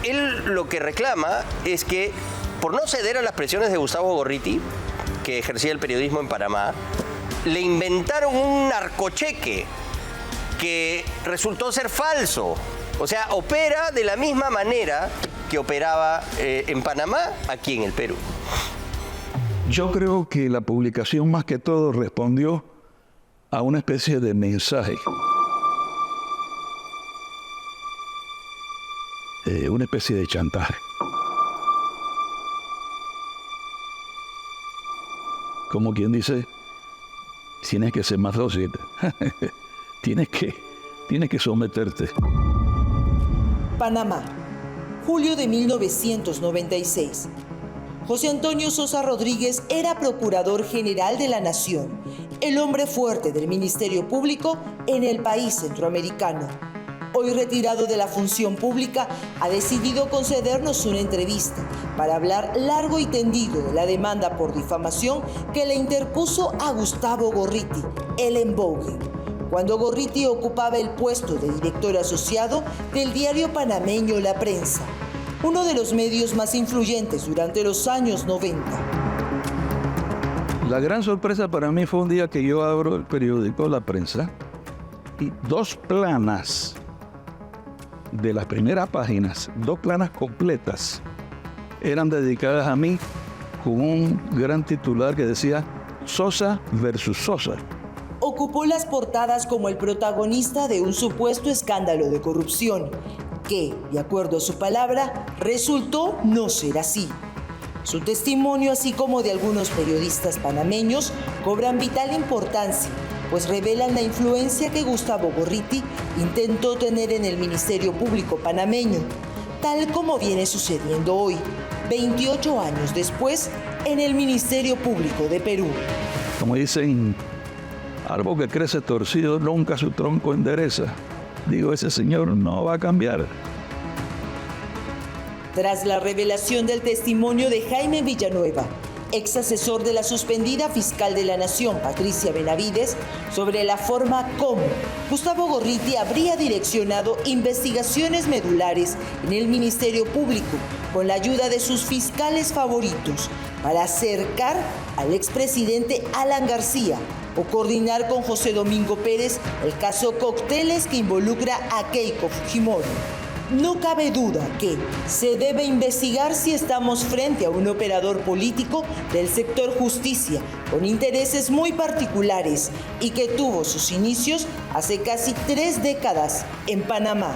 Él lo que reclama es que, por no ceder a las presiones de Gustavo Gorriti, que ejercía el periodismo en Panamá, le inventaron un narcocheque que resultó ser falso. O sea, opera de la misma manera que operaba en Panamá, aquí en el Perú. Yo creo que la publicación más que todo respondió a una especie de mensaje. Una especie de chantaje. Como quien dice, tienes que ser más dócil. Tienes que tienes que someterte. Panamá, julio de 1996. José Antonio Sosa Rodríguez era Procurador General de la Nación, el hombre fuerte del Ministerio Público en el país centroamericano. Hoy retirado de la función pública, ha decidido concedernos una entrevista para hablar largo y tendido de la demanda por difamación que le interpuso a Gustavo Gorriti, el En Vogue, cuando Gorriti ocupaba el puesto de director asociado del diario panameño La Prensa, uno de los medios más influyentes durante los años 90. La gran sorpresa para mí fue un día que yo abro el periódico La Prensa y 2 planas de las primeras páginas, 2 planas completas, eran dedicadas a mí con un gran titular que decía Sosa versus Sosa. Ocupó las portadas como el protagonista de un supuesto escándalo de corrupción, que, de acuerdo a su palabra, resultó no ser así. Su testimonio, así como de algunos periodistas panameños, cobran vital importancia, pues revelan la influencia que Gustavo Gorriti intentó tener en el Ministerio Público panameño, tal como viene sucediendo hoy, 28 años después, en el Ministerio Público de Perú. Como dicen, árbol que crece torcido nunca su tronco endereza. Digo, ese señor no va a cambiar. Tras la revelación del testimonio de Jaime Villanueva, ex asesor de la suspendida fiscal de la Nación, Patricia Benavides, sobre la forma como Gustavo Gorriti habría direccionado investigaciones medulares en el Ministerio Público con la ayuda de sus fiscales favoritos para acercar al expresidente Alan García o coordinar con José Domingo Pérez el caso Cócteles que involucra a Keiko Fujimori. No cabe duda que se debe investigar si estamos frente a un operador político del sector justicia con intereses muy particulares y que tuvo sus inicios hace casi 3 décadas en Panamá.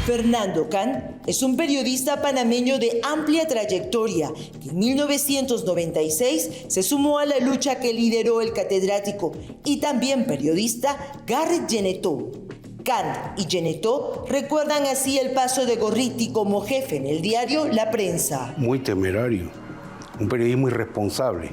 Fernando Can es un periodista panameño de amplia trayectoria que en 1996 se sumó a la lucha que lideró el catedrático y también periodista Garrett Genetó. Can y Genetó recuerdan así el paso de Gorriti como jefe en el diario La Prensa. Muy temerario, un periodismo irresponsable.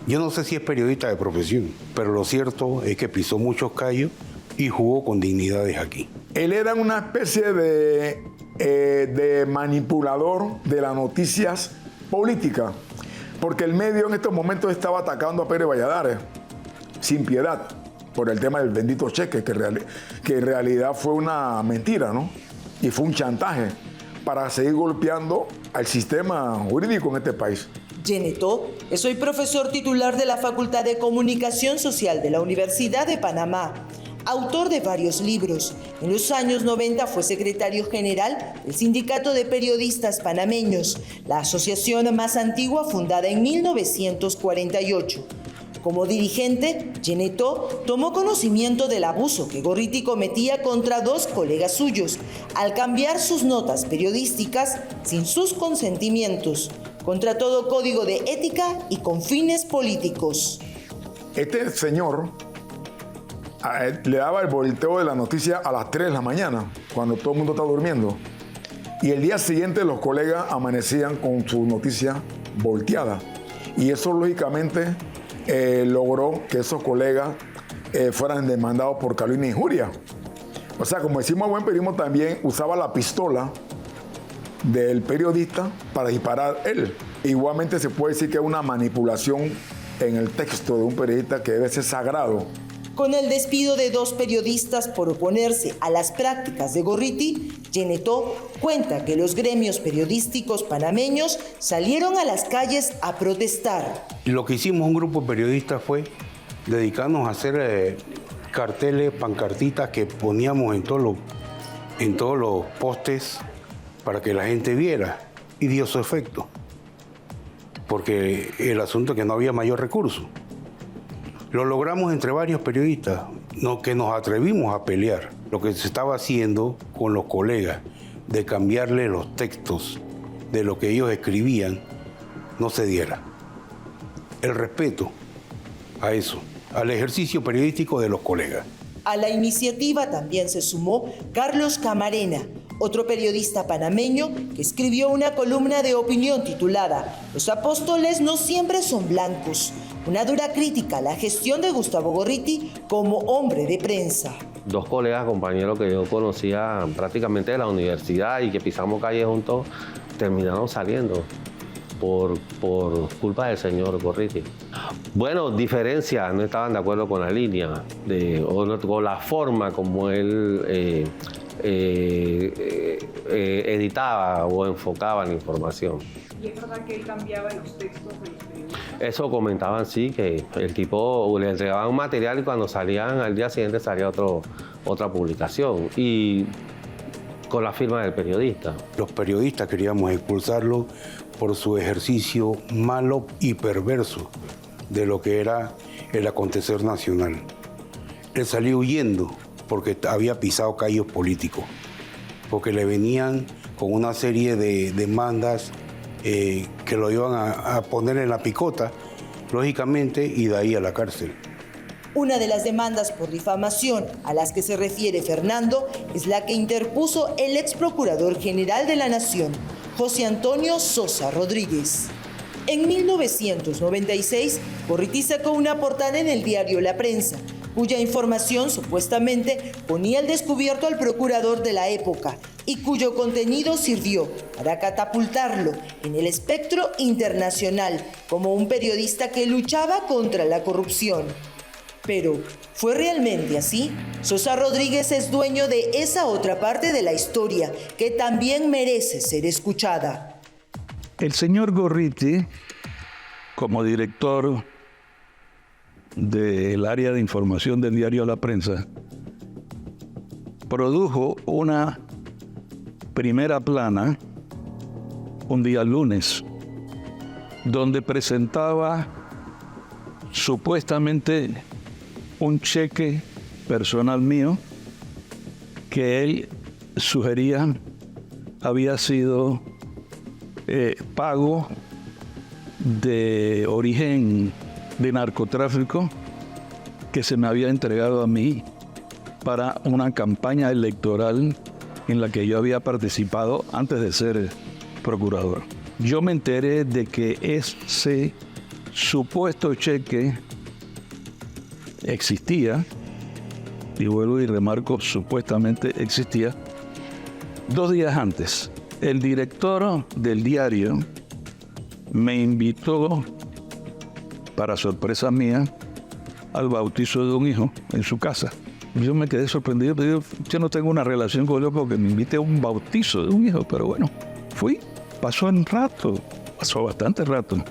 Yo no sé si es periodista de profesión, pero lo cierto es que pisó muchos callos y jugó con dignidades aquí. Él era una especie de manipulador de las noticias políticas, porque el medio en estos momentos estaba atacando a Pérez Valladares sin piedad por el tema del bendito cheque, que en realidad fue una mentira, ¿no? Y fue un chantaje para seguir golpeando al sistema jurídico en este país. Genetó es hoy profesor titular de la Facultad de Comunicación Social de la Universidad de Panamá. Autor de varios libros. En los años 90 fue secretario general del Sindicato de Periodistas Panameños, la asociación más antigua fundada en 1948. Como dirigente, Genetó tomó conocimiento del abuso que Gorriti cometía contra 2 colegas suyos al cambiar sus notas periodísticas sin sus consentimientos, contra todo código de ética y con fines políticos. Este señor le daba el volteo de la noticia a las 3 de la mañana, cuando todo el mundo está durmiendo. Y el día siguiente los colegas amanecían con su noticia volteada. Y eso lógicamente logró que esos colegas fueran demandados por calumnia e injuria. O sea, como decimos buen periodismo, también usaba la pistola del periodista para disparar él. Igualmente se puede decir que es una manipulación en el texto de un periodista que debe ser sagrado. Con el despido de 2 periodistas por oponerse a las prácticas de Gorriti, Genetó cuenta que los gremios periodísticos panameños salieron a las calles a protestar. Lo que hicimos un grupo de periodistas fue dedicarnos a hacer carteles, pancartitas que poníamos en todos los postes para que la gente viera, y dio su efecto, porque el asunto es que no había mayor recurso. Lo logramos entre varios periodistas, que nos atrevimos a pelear. Lo que se estaba haciendo con los colegas, de cambiarle los textos de lo que ellos escribían, no se diera. El respeto a eso, al ejercicio periodístico de los colegas. A la iniciativa también se sumó Carlos Camarena, otro periodista panameño que escribió una columna de opinión titulada "Los apóstoles no siempre son blancos", una dura crítica a la gestión de Gustavo Gorriti como hombre de prensa. Dos colegas, compañeros que yo conocía prácticamente de la universidad y que pisamos calle juntos, terminaron saliendo por culpa del señor Gorriti. Bueno, diferencias, no estaban de acuerdo con la línea, con la forma como él editaba o enfocaba la información. ¿Y es verdad que él cambiaba los textos de los periodistas? Eso comentaban, sí, que el tipo le entregaba un material y cuando salían al día siguiente salía otra publicación y con la firma del periodista. Los periodistas queríamos expulsarlo por su ejercicio malo y perverso de lo que era el acontecer nacional. Él salió huyendo porque había pisado callos políticos, porque le venían con una serie de demandas que lo iban a poner en la picota, lógicamente, y de ahí a la cárcel. Una de las demandas por difamación a las que se refiere Fernando es la que interpuso el ex procurador general de la Nación, José Antonio Sosa Rodríguez. En 1996, Gorriti sacó una portada en el diario La Prensa, cuya información supuestamente ponía al descubierto al procurador de la época y cuyo contenido sirvió para catapultarlo en el espectro internacional como un periodista que luchaba contra la corrupción. Pero, ¿fue realmente así? Sosa Rodríguez es dueño de esa otra parte de la historia que también merece ser escuchada. El señor Gorriti, como director del área de información del diario La Prensa, produjo una primera plana un día lunes, donde presentaba supuestamente un cheque personal mío que él sugería había sido pago de origen de narcotráfico que se me había entregado a mí para una campaña electoral en la que yo había participado antes de ser procurador. Yo me enteré de que ese supuesto cheque existía, y vuelvo y remarco, supuestamente existía, 2 días antes. El director del diario me invitó, para sorpresa mía, al bautizo de un hijo en su casa. Yo me quedé sorprendido, pero yo no tengo una relación con él porque me invité a un bautizo de un hijo, pero bueno, fui. Pasó bastante rato,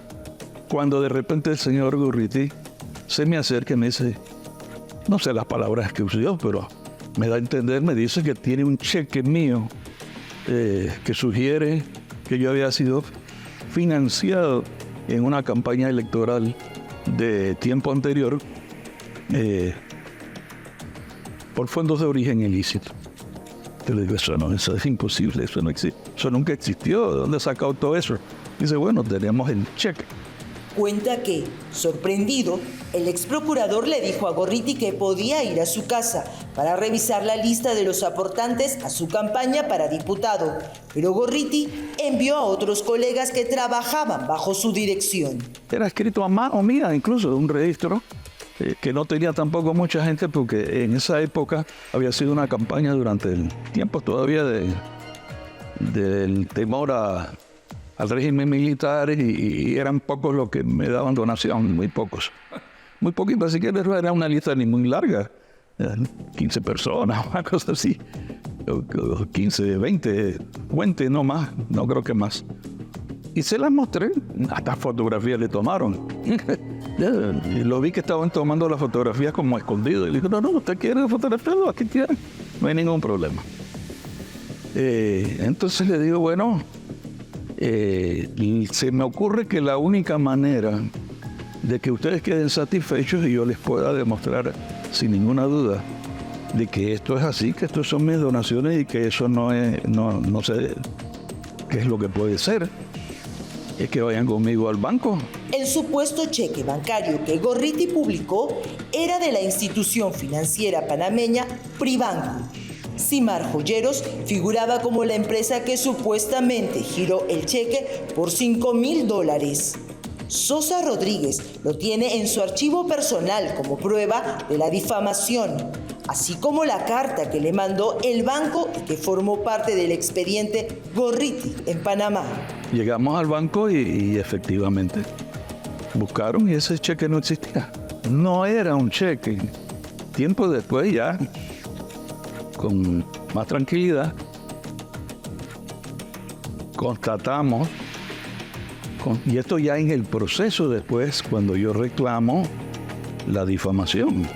cuando de repente el señor Gorriti se me acerca y me dice, no sé las palabras que usó, pero me da a entender, me dice que tiene un cheque mío que sugiere que yo había sido financiado en una campaña electoral de tiempo anterior por fondos de origen ilícito. Yo le digo, eso es imposible, eso no existe, eso nunca existió, ¿de dónde ha sacado todo eso? Dice, bueno, tenemos el cheque. Cuenta que, sorprendido, el ex procurador le dijo a Gorriti que podía ir a su casa para revisar la lista de los aportantes a su campaña para diputado, pero Gorriti envió a otros colegas que trabajaban bajo su dirección. Era escrito a mano, mira, incluso un registro que no tenía tampoco mucha gente porque en esa época había sido una campaña durante el tiempo todavía del temor al régimen militar y eran pocos los que me daban donación, muy pocos. Muy poquito, ni siquiera era una lista ni muy larga, 15 personas, una cosa así, 15, 20, no más, no creo que más. Y se las mostré, hasta fotografías le tomaron. Y lo vi que estaban tomando las fotografías como escondido. Y le dije, no, ¿usted quiere fotografiarlo? Aquí tiene, no hay ningún problema. Entonces le digo, bueno, se me ocurre que la única manera de que ustedes queden satisfechos y yo les pueda demostrar sin ninguna duda de que esto es así, que estos son mis donaciones y que eso no sé qué es lo que puede ser, es que vayan conmigo al banco. El supuesto cheque bancario que Gorriti publicó era de la institución financiera panameña Pribanco. Simar Joyeros figuraba como la empresa que supuestamente giró el cheque por $5,000. Sosa Rodríguez lo tiene en su archivo personal como prueba de la difamación, así como la carta que le mandó el banco y que formó parte del expediente Gorriti en Panamá. Llegamos al banco y efectivamente buscaron y ese cheque no existía. No era un cheque. Tiempo después ya, con más tranquilidad, constatamos, y esto ya en el proceso después, cuando yo reclamo la difamación.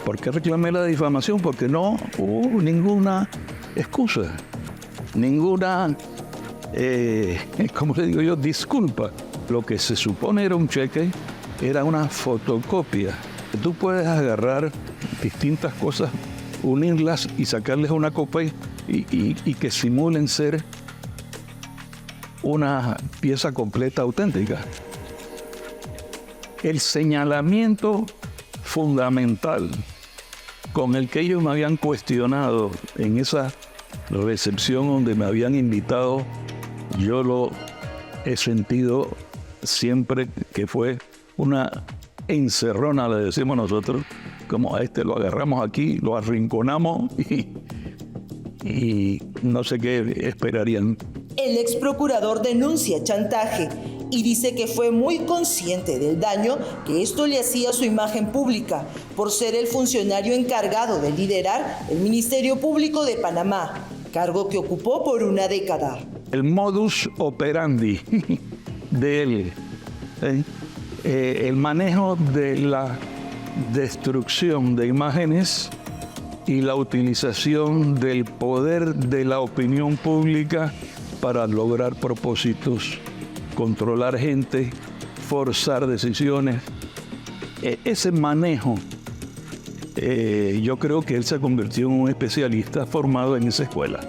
¿Por qué reclamé la difamación? Porque no hubo ninguna excusa, ninguna, ¿cómo le digo yo?, disculpa. Lo que se supone era un cheque, era una fotocopia. Tú puedes agarrar distintas cosas, unirlas y sacarles una copia y que simulen ser una pieza completa auténtica. El señalamiento fundamental con el que ellos me habían cuestionado en esa recepción donde me habían invitado, yo lo he sentido siempre que fue una encerrona, le decimos nosotros, como a este lo agarramos aquí, lo arrinconamos y no sé qué esperarían. El ex procurador denuncia chantaje y dice que fue muy consciente del daño que esto le hacía a su imagen pública por ser el funcionario encargado de liderar el Ministerio Público de Panamá, cargo que ocupó por una década. El modus operandi de él, el manejo de la destrucción de imágenes y la utilización del poder de la opinión pública para lograr propósitos, controlar gente, forzar decisiones. Ese manejo, yo creo que él se convirtió en un especialista formado en esa escuela.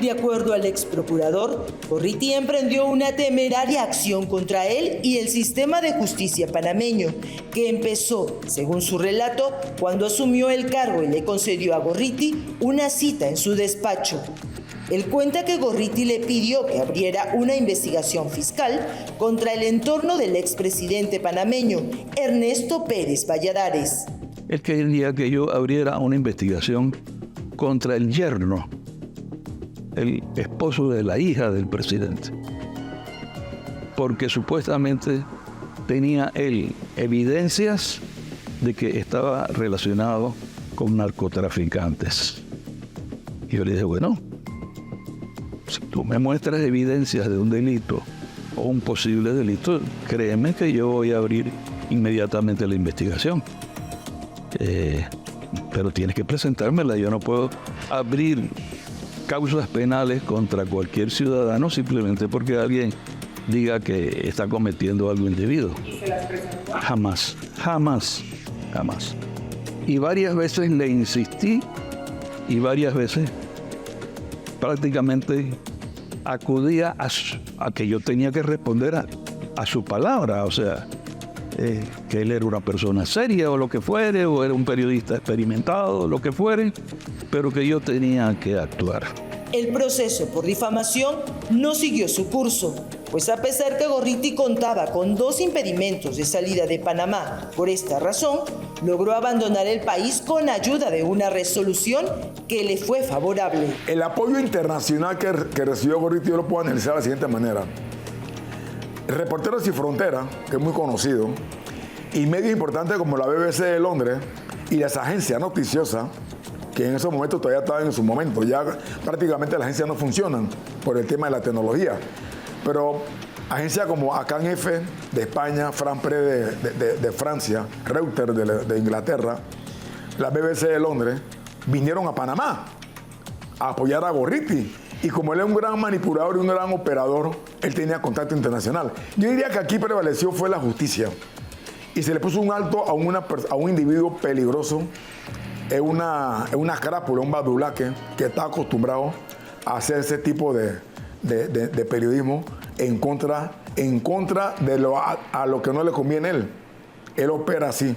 De acuerdo al ex procurador, Gorriti emprendió una temeraria acción contra él y el sistema de justicia panameño, que empezó, según su relato, cuando asumió el cargo y le concedió a Gorriti una cita en su despacho. Él cuenta que Gorriti le pidió que abriera una investigación fiscal contra el entorno del expresidente panameño, Ernesto Pérez Valladares. Él quería que yo abriera una investigación contra el yerno, el esposo de la hija del presidente, porque supuestamente tenía él evidencias de que estaba relacionado con narcotraficantes. Y yo le dije, bueno, si tú me muestras evidencias de un delito o un posible delito, créeme que yo voy a abrir inmediatamente la investigación. Pero tienes que presentármela, yo no puedo abrir causas penales contra cualquier ciudadano simplemente porque alguien diga que está cometiendo algo indebido. ¿Y se las presentó? Jamás, jamás, jamás. Y varias veces le insistí y varias veces prácticamente acudía a que yo tenía que responder a su palabra, o sea, que él era una persona seria o lo que fuere, o era un periodista experimentado, lo que fuere, pero que yo tenía que actuar. El proceso por difamación no siguió su curso, pues a pesar que Gorriti contaba con 2 impedimentos de salida de Panamá, por esta razón, logró abandonar el país con ayuda de una resolución que le fue favorable. El apoyo internacional que recibió Gorriti yo lo puedo analizar de la siguiente manera. Reporteros Sin Fronteras, que es muy conocido, y medios importantes como la BBC de Londres y las agencias noticiosas, que en esos momentos todavía estaban en su momento, ya prácticamente las agencias no funcionan por el tema de la tecnología, pero agencias como ACAN F de España, France Press de Francia, Reuters de Inglaterra, la BBC de Londres, vinieron a Panamá a apoyar a Gorriti. Y como él es un gran manipulador y un gran operador, él tenía contacto internacional. Yo diría que aquí prevaleció fue la justicia. Y se le puso un alto a un individuo peligroso, es una crápula, un badulaque, que está acostumbrado a hacer ese tipo de periodismo en contra en contra de a lo que no le conviene a él. Él opera así.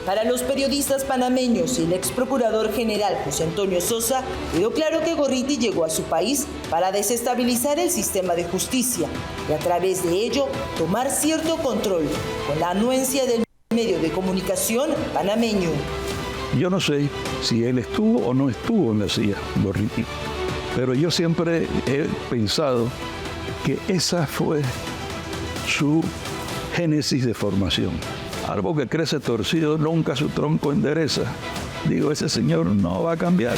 Para los periodistas panameños y el ex procurador general José Antonio Sosa, quedó claro que Gorriti llegó a su país para desestabilizar el sistema de justicia y a través de ello tomar cierto control con la anuencia del medio de comunicación panameño. Yo no sé si él estuvo o no estuvo en la CIA, Gorriti, pero yo siempre he pensado que esa fue su génesis de formación. Árbol que crece torcido, nunca su tronco endereza. Digo, ese señor no va a cambiar.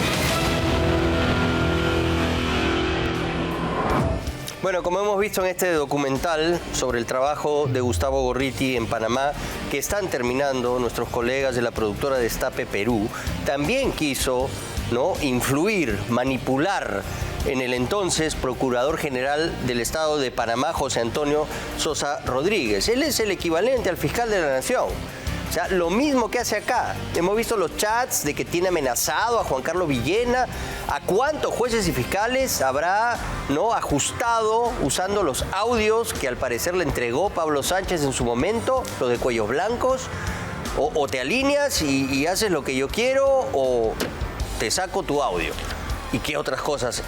Bueno, como hemos visto en este documental sobre el trabajo de Gustavo Gorriti en Panamá, que están terminando nuestros colegas de la productora Destape Perú, también quiso, ¿no?, influir, manipular en el entonces Procurador General del Estado de Panamá, José Antonio Sosa Rodríguez. Él es el equivalente al fiscal de la Nación. O sea, lo mismo que hace acá. Hemos visto los chats de que tiene amenazado a Juan Carlos Villena. ¿A cuántos jueces y fiscales habrá, no, ajustado usando los audios que al parecer le entregó Pablo Sánchez en su momento, los de Cuellos Blancos? O te alineas y haces lo que yo quiero, o te saco tu audio. ¿Y qué otras cosas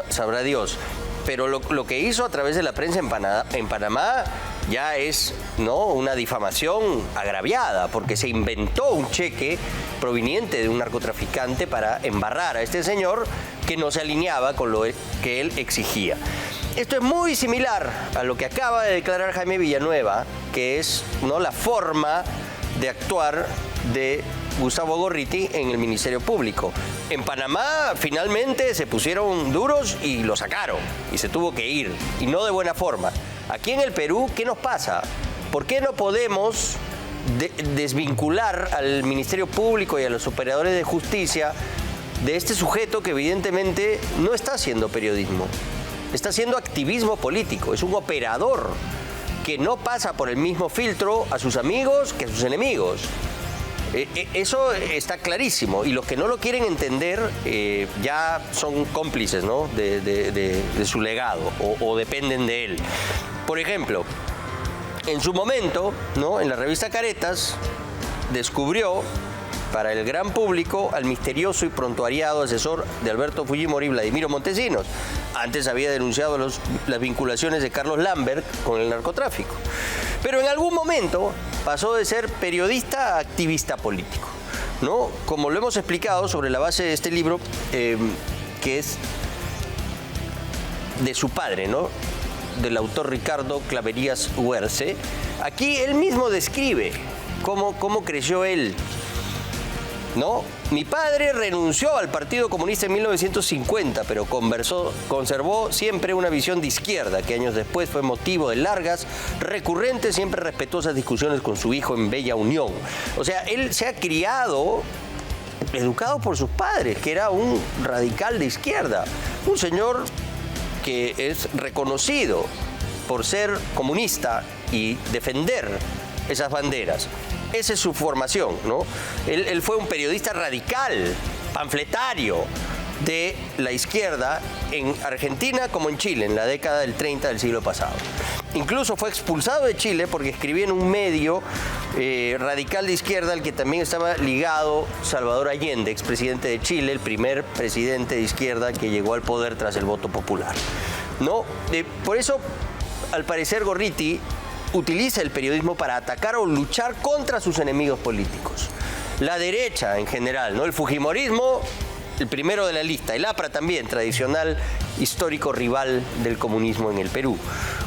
sabrá Dios? Pero lo que hizo a través de la prensa en Panamá ya es, ¿no?, una difamación agraviada, porque se inventó un cheque proveniente de un narcotraficante para embarrar a este señor que no se alineaba con lo que él exigía. Esto es muy similar a lo que acaba de declarar Jaime Villanueva, que es, ¿no?, la forma de actuar de Gustavo Gorriti en el Ministerio Público. En Panamá finalmente se pusieron duros y lo sacaron y se tuvo que ir, y no de buena forma. Aquí en el Perú, ¿qué nos pasa? ¿Por qué no podemos desvincular al Ministerio Público y a los operadores de justicia de este sujeto que evidentemente no está haciendo periodismo? Está haciendo activismo político, es un operador que no pasa por el mismo filtro a sus amigos que a sus enemigos. Eso está clarísimo, y los que no lo quieren entender ya son cómplices, ¿no?, de su legado o dependen de él. Por ejemplo, en su momento, ¿no?, en la revista Caretas descubrió para el gran público al misterioso y prontuariado asesor de Alberto Fujimori, Vladimiro Montesinos. Antes había denunciado las vinculaciones de Carlos Lambert con el narcotráfico. Pero en algún momento pasó de ser periodista a activista político, ¿no? Como lo hemos explicado sobre la base de este libro, que es de su padre, ¿no?, del autor Ricardo Claverías Huerce. Aquí él mismo describe cómo creció él, ¿no? Mi padre renunció al Partido Comunista en 1950, pero conservó siempre una visión de izquierda, que años después fue motivo de largas, recurrentes, siempre respetuosas discusiones con su hijo en Bella Unión. O sea, él se ha criado, educado por sus padres, que era un radical de izquierda, un señor que es reconocido por ser comunista y defender esas banderas. Esa es su formación, ¿no? Él fue un periodista radical, panfletario de la izquierda en Argentina como en Chile, en la década del 30 del siglo pasado. Incluso fue expulsado de Chile porque escribía en un medio radical de izquierda al que también estaba ligado Salvador Allende, expresidente de Chile, el primer presidente de izquierda que llegó al poder tras el voto popular, ¿no? Por eso, al parecer, Gorriti utiliza el periodismo para atacar o luchar contra sus enemigos políticos. La derecha en general, ¿no? El fujimorismo, el primero de la lista. El APRA también, tradicional, histórico rival del comunismo en el Perú.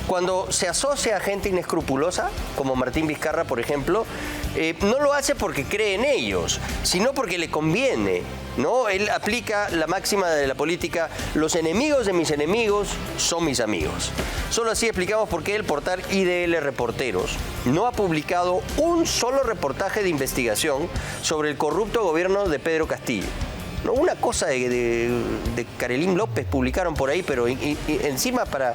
Cuando se asocia a gente inescrupulosa, como Martín Vizcarra, por ejemplo, no lo hace porque cree en ellos, sino porque le conviene, ¿no? Él aplica la máxima de la política: los enemigos de mis enemigos son mis amigos. Solo así explicamos por qué el portal IDL Reporteros no ha publicado un solo reportaje de investigación sobre el corrupto gobierno de Pedro Castillo. ¿no? Una cosa de Carolín López publicaron por ahí, pero encima para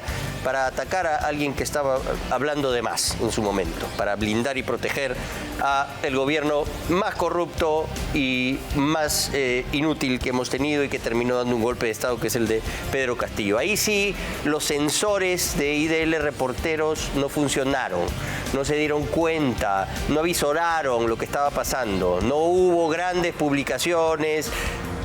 atacar a alguien que estaba hablando de más en su momento, para blindar y proteger a el gobierno más corrupto y más inútil que hemos tenido y que terminó dando un golpe de Estado, que es el de Pedro Castillo. Ahí sí los sensores de IDL Reporteros no funcionaron, no se dieron cuenta, no avisoraron lo que estaba pasando, no hubo grandes publicaciones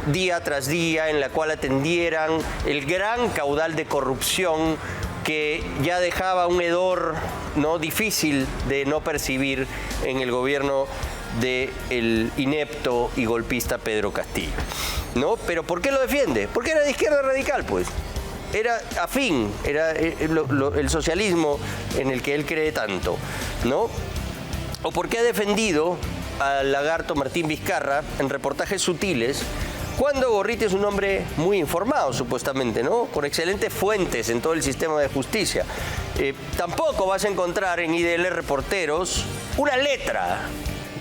día tras día en la cual atendieran el gran caudal de corrupción que ya dejaba un hedor, ¿no?, difícil de no percibir en el gobierno del inepto y golpista Pedro Castillo, ¿no? ¿Pero por qué lo defiende? Porque era de izquierda radical, pues. Era afín, era el socialismo en el que él cree tanto, ¿no? O porque ha defendido al lagarto Martín Vizcarra en reportajes sutiles, cuando Gorriti es un hombre muy informado, supuestamente, ¿no? Con excelentes fuentes en todo el sistema de justicia. Tampoco vas a encontrar en IDL Reporteros una letra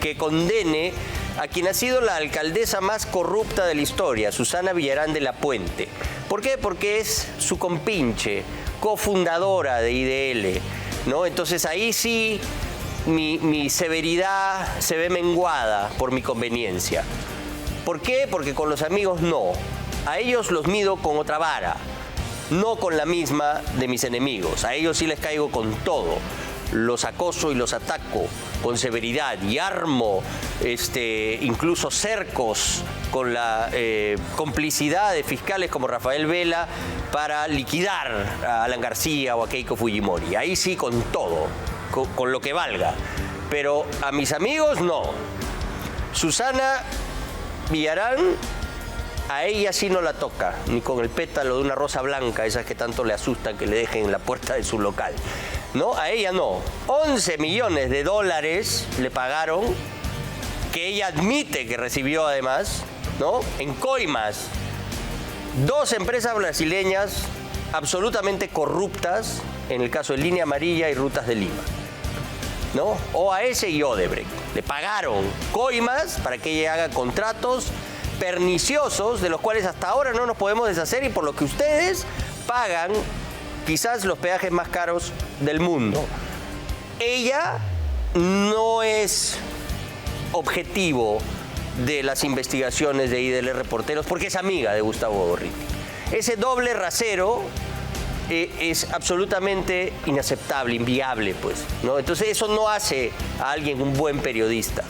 que condene a quien ha sido la alcaldesa más corrupta de la historia, Susana Villarán de la Puente. ¿Por qué? Porque es su compinche, cofundadora de IDL, ¿no? Entonces ahí sí mi severidad se ve menguada por mi conveniencia. ¿Por qué? Porque con los amigos no. A ellos los mido con otra vara, no con la misma de mis enemigos. A ellos sí les caigo con todo. Los acoso y los ataco con severidad y armo incluso cercos con la complicidad de fiscales como Rafael Vela para liquidar a Alan García o a Keiko Fujimori. Ahí sí con todo, con lo que valga. Pero a mis amigos no. Susana Villarán, a ella sí no la toca, ni con el pétalo de una rosa blanca, esas que tanto le asustan que le dejen en la puerta de su local. No, a ella no. 11 millones de dólares le pagaron, que ella admite que recibió además, ¿no?, en coimas. 2 empresas brasileñas absolutamente corruptas, en el caso de Línea Amarilla y Rutas de Lima, ¿no? OAS y Odebrecht. Le pagaron coimas para que ella haga contratos perniciosos de los cuales hasta ahora no nos podemos deshacer y por lo que ustedes pagan quizás los peajes más caros del mundo. Ella no es objetivo de las investigaciones de IDL Reporteros porque es amiga de Gustavo Gorriti. Ese doble rasero es absolutamente inaceptable, inviable, pues, ¿no? Entonces eso no hace a alguien un buen periodista.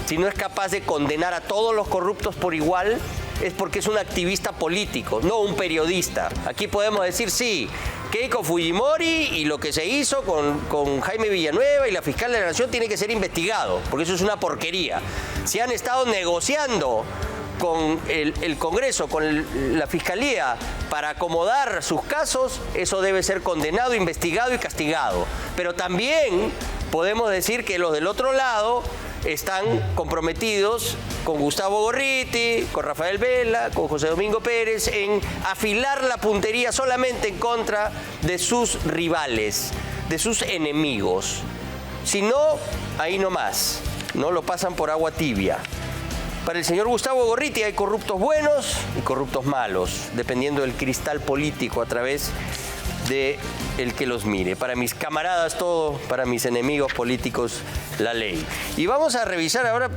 Si no es capaz de condenar a todos los corruptos por igual, es porque es un activista político, no un periodista. Aquí podemos decir, sí, Keiko Fujimori y lo que se hizo con Jaime Villanueva y la fiscal de la Nación tiene que ser investigado, porque eso es una porquería. Si han estado negociando con el Congreso, con la Fiscalía, para acomodar sus casos, eso debe ser condenado, investigado y castigado. Pero también podemos decir que los del otro lado están comprometidos con Gustavo Gorriti, con Rafael Vela, con José Domingo Pérez, en afilar la puntería solamente en contra de sus rivales, de sus enemigos. Si no, ahí nomás, no lo pasan por agua tibia. Para el señor Gustavo Gorriti hay corruptos buenos y corruptos malos, dependiendo del cristal político a través de el que los mire. Para mis camaradas todo, para mis enemigos políticos la ley. Y vamos a revisar ahora,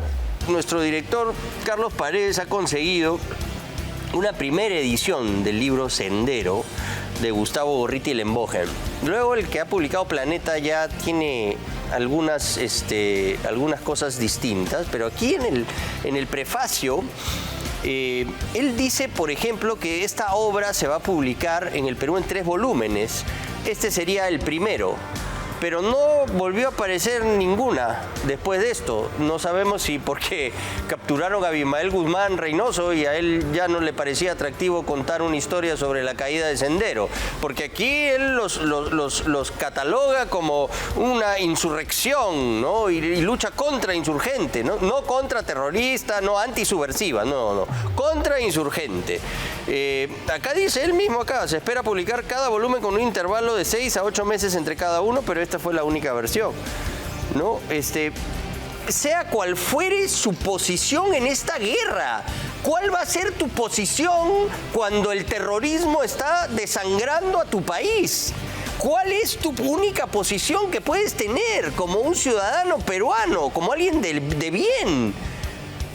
nuestro director Carlos Paredes ha conseguido una primera edición del libro Sendero de Gustavo Gorriti Lembogen. Luego el que ha publicado Planeta ya tiene algunas cosas distintas, pero aquí en el prefacio él dice, por ejemplo, que esta obra se va a publicar en el Perú en 3 volúmenes. Este sería el primero, pero no volvió a aparecer ninguna después de esto. No sabemos si porque capturaron a Abimael Guzmán Reynoso y a él ya no le parecía atractivo contar una historia sobre la caída de Sendero, porque aquí él los cataloga como una insurrección, ¿no? y lucha contra insurgente, ¿no? No contra terrorista, no antisubversiva, no, contra insurgente. Acá dice él mismo, se espera publicar cada volumen con un intervalo de 6 a 8 meses entre cada uno, pero esta fue la única versión, ¿no? Sea cual fuere su posición en esta guerra ¿Cuál va a ser tu posición cuando el terrorismo está desangrando a tu país? ¿Cuál es tu única posición que puedes tener como un ciudadano peruano, como alguien de bien?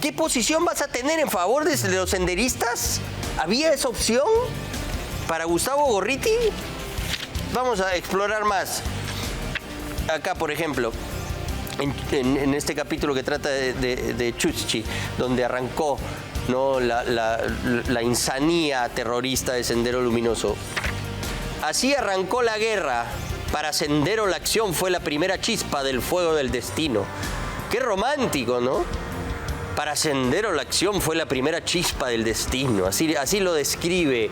¿Qué posición vas a tener en favor de los senderistas? ¿Había esa opción para Gustavo Gorriti? Vamos a explorar más. Acá, por ejemplo, en este capítulo que trata de Chuschi, donde arrancó, ¿no?, la insanía terrorista de Sendero Luminoso. Así arrancó la guerra. Para Sendero la acción fue la primera chispa del fuego del destino. Qué romántico, ¿no? Para Sendero la acción fue la primera chispa del destino. Así lo describe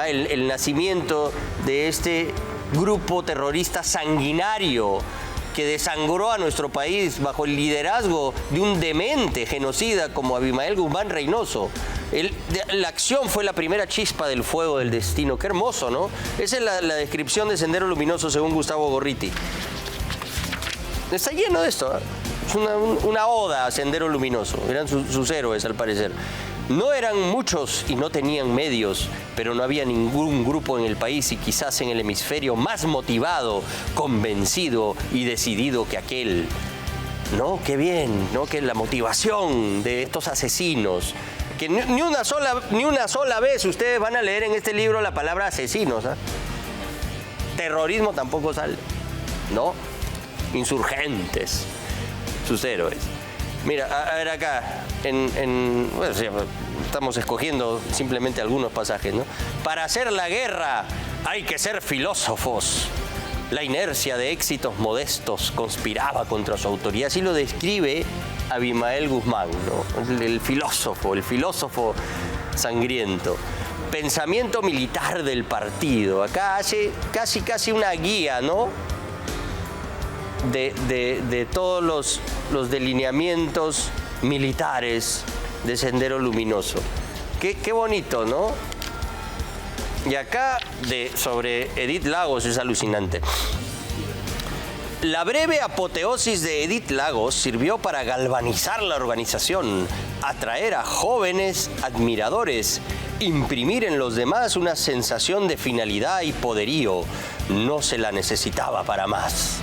el nacimiento de este grupo terrorista sanguinario que desangró a nuestro país bajo el liderazgo de un demente genocida como Abimael Guzmán Reynoso. La acción fue la primera chispa del fuego del destino. Qué hermoso, ¿no? Esa es la descripción de Sendero Luminoso según Gustavo Gorriti. Está lleno de esto, ¿eh? Es una oda a Sendero Luminoso. Eran sus héroes, al parecer. No eran muchos y no tenían medios, pero no había ningún grupo en el país y quizás en el hemisferio más motivado, convencido y decidido que aquel. ¿No? Qué bien, ¿no? Que la motivación de estos asesinos, que ni una sola vez ustedes van a leer en este libro la palabra asesinos, ¿eh? Terrorismo tampoco sale, ¿no? Insurgentes, sus héroes. Mira, a ver acá, bueno, estamos escogiendo simplemente algunos pasajes, ¿no? Para hacer la guerra hay que ser filósofos. La inercia de éxitos modestos conspiraba contra su autoridad. Así lo describe Abimael Guzmán, ¿no? El filósofo sangriento. Pensamiento militar del partido. Acá hace casi una guía, ¿no?, de todos los delineamientos militares de Sendero Luminoso. Qué bonito, ¿no? Y acá sobre Edith Lagos es alucinante. La breve apoteosis de Edith Lagos sirvió para galvanizar la organización, atraer a jóvenes admiradores, imprimir en los demás una sensación de finalidad y poderío. No se la necesitaba para más.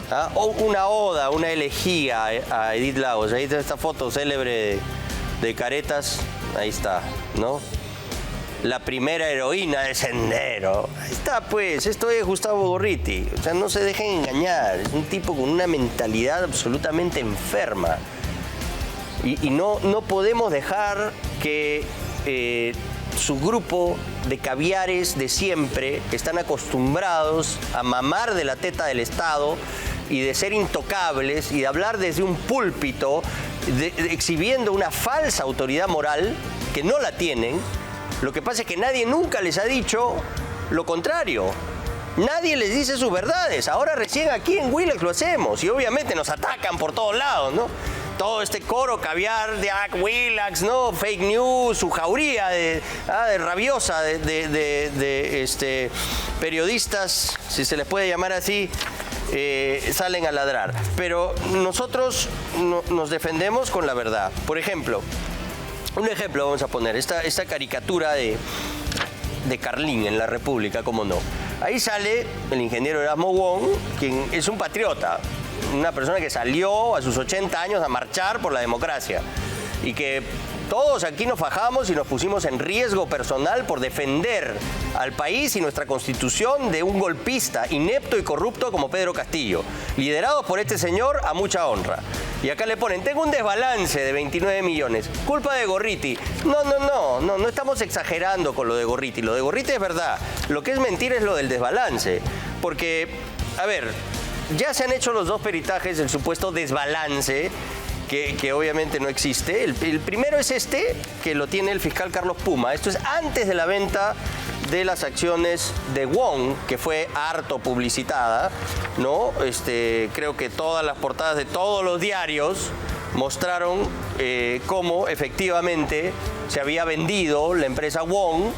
¿Ah? O una oda, una elegía a Edith Lagos. Ahí está esta foto célebre de Caretas. Ahí está, ¿no? La primera heroína de Sendero. Ahí está, pues. Esto es Gustavo Gorriti. O sea, no se dejen engañar. Es un tipo con una mentalidad absolutamente enferma. Y no podemos dejar que su grupo de caviares de siempre, que están acostumbrados a mamar de la teta del Estado y de ser intocables y de hablar desde un púlpito, exhibiendo una falsa autoridad moral que no la tienen. Lo que pasa es que nadie nunca les ha dicho lo contrario. Nadie les dice sus verdades. Ahora recién aquí en Willax lo hacemos y obviamente nos atacan por todos lados, ¿no? Todo este coro caviar de Willax, ¿no? Fake news, su jauría de rabiosa de periodistas, si se les puede llamar así, salen a ladrar. Pero nosotros nos defendemos con la verdad. Por ejemplo, un ejemplo vamos a poner, esta caricatura de Carlín en La República, ¿cómo no? Ahí sale el ingeniero Erasmo Wong, quien es un patriota, una persona que salió a sus 80 años a marchar por la democracia y que todos aquí nos fajamos y nos pusimos en riesgo personal por defender al país y nuestra constitución de un golpista inepto y corrupto como Pedro Castillo, liderados por este señor a mucha honra. Y acá le ponen, tengo un desbalance de 29 millones, culpa de Gorriti. No estamos exagerando con lo de Gorriti. Lo de Gorriti es verdad. Lo que es mentira es lo del desbalance. Porque, a ver, ya se han hecho los dos peritajes del supuesto desbalance, que obviamente no existe. El primero es este, que lo tiene el fiscal Carlos Puma. Esto es antes de la venta de las acciones de Wong, que fue harto publicitada, ¿no? Creo que todas las portadas de todos los diarios mostraron cómo efectivamente se había vendido la empresa Wong,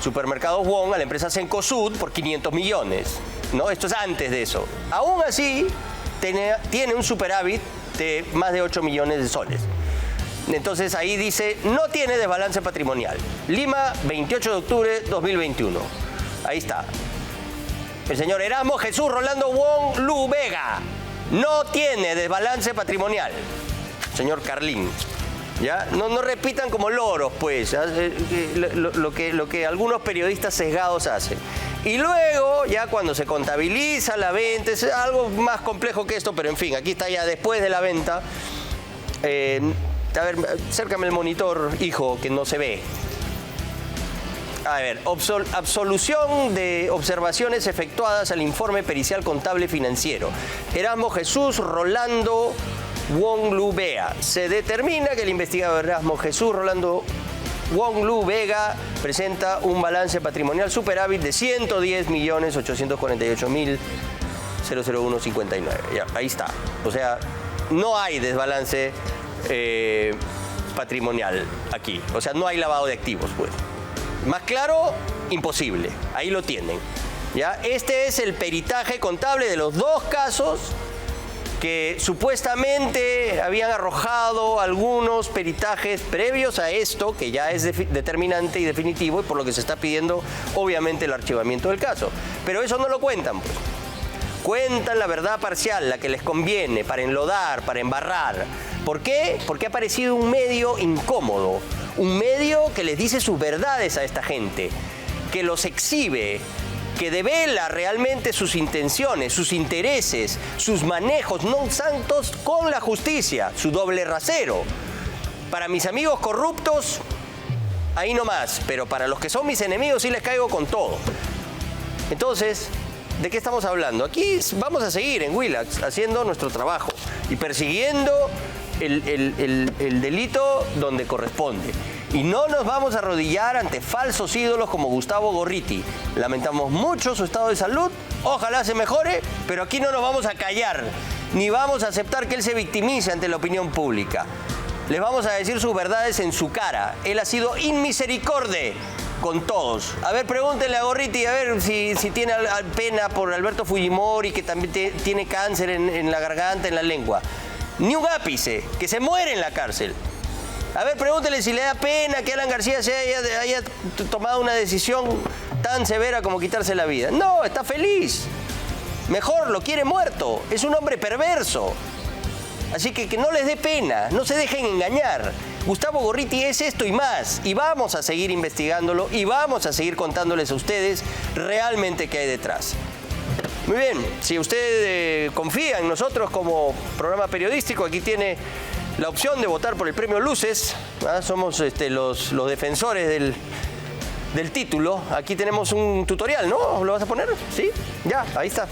Supermercados Wong, a la empresa Cencosud por 500 millones, ¿no? Esto es antes de eso. Aún así, tiene un superávit de más de 8 millones de soles. Entonces ahí dice, no tiene desbalance patrimonial. Lima, 28 de octubre 2021. Ahí está. El señor Erasmo Jesús Rolando Wong Lu Vega no tiene desbalance patrimonial. Señor Carlín. ¿Ya? No repitan como loros, pues, lo que algunos periodistas sesgados hacen. Y luego, ya cuando se contabiliza la venta, es algo más complejo que esto, pero en fin, aquí está ya después de la venta. A ver, acércame el monitor, hijo, que no se ve. A ver, absolución de observaciones efectuadas al informe pericial contable financiero. Erasmo Jesús Rolando Wong Lu Vega. Se determina que el investigador Erasmo Jesús Rolando Wong Lu Vega presenta un balance patrimonial superávit de 110.848.001.59. Ya, ahí está. O sea, no hay desbalance patrimonial aquí. O sea, no hay lavado de activos, pues. Más claro, imposible. Ahí lo tienen. ¿Ya? Este es el peritaje contable de los dos casos que supuestamente habían arrojado algunos peritajes previos a esto, que ya es determinante y definitivo, y por lo que se está pidiendo, obviamente, el archivamiento del caso. Pero eso no lo cuentan, pues. Cuentan la verdad parcial, la que les conviene, para enlodar, para embarrar. ¿Por qué? Porque ha aparecido un medio incómodo, un medio que les dice sus verdades a esta gente, que los exhibe, que devela realmente sus intenciones, sus intereses, sus manejos non santos con la justicia, su doble rasero. Para mis amigos corruptos, ahí nomás, pero para los que son mis enemigos sí les caigo con todo. Entonces, ¿de qué estamos hablando? Aquí vamos a seguir en Willax haciendo nuestro trabajo y persiguiendo el delito donde corresponde. Y no nos vamos a arrodillar ante falsos ídolos como Gustavo Gorriti. Lamentamos mucho su estado de salud, ojalá se mejore, pero aquí no nos vamos a callar, ni vamos a aceptar que él se victimice ante la opinión pública. Les vamos a decir sus verdades en su cara. Él ha sido inmisericorde con todos. A ver, pregúntenle a Gorriti, a ver si tiene pena por Alberto Fujimori, que también tiene cáncer en la garganta, en la lengua. Ni un ápice, que se muere en la cárcel. A ver, pregúntele si le da pena que Alan García haya tomado una decisión tan severa como quitarse la vida. No, está feliz. Mejor, lo quiere muerto. Es un hombre perverso. Así que no les dé pena, no se dejen engañar. Gustavo Gorriti es esto y más. Y vamos a seguir investigándolo y vamos a seguir contándoles a ustedes realmente qué hay detrás. Muy bien, si usted confía en nosotros como programa periodístico, aquí tiene la opción de votar por el premio Luces. Somos los defensores del título. Aquí tenemos un tutorial, ¿no? ¿Lo vas a poner? ¿Sí? Ya, ahí está.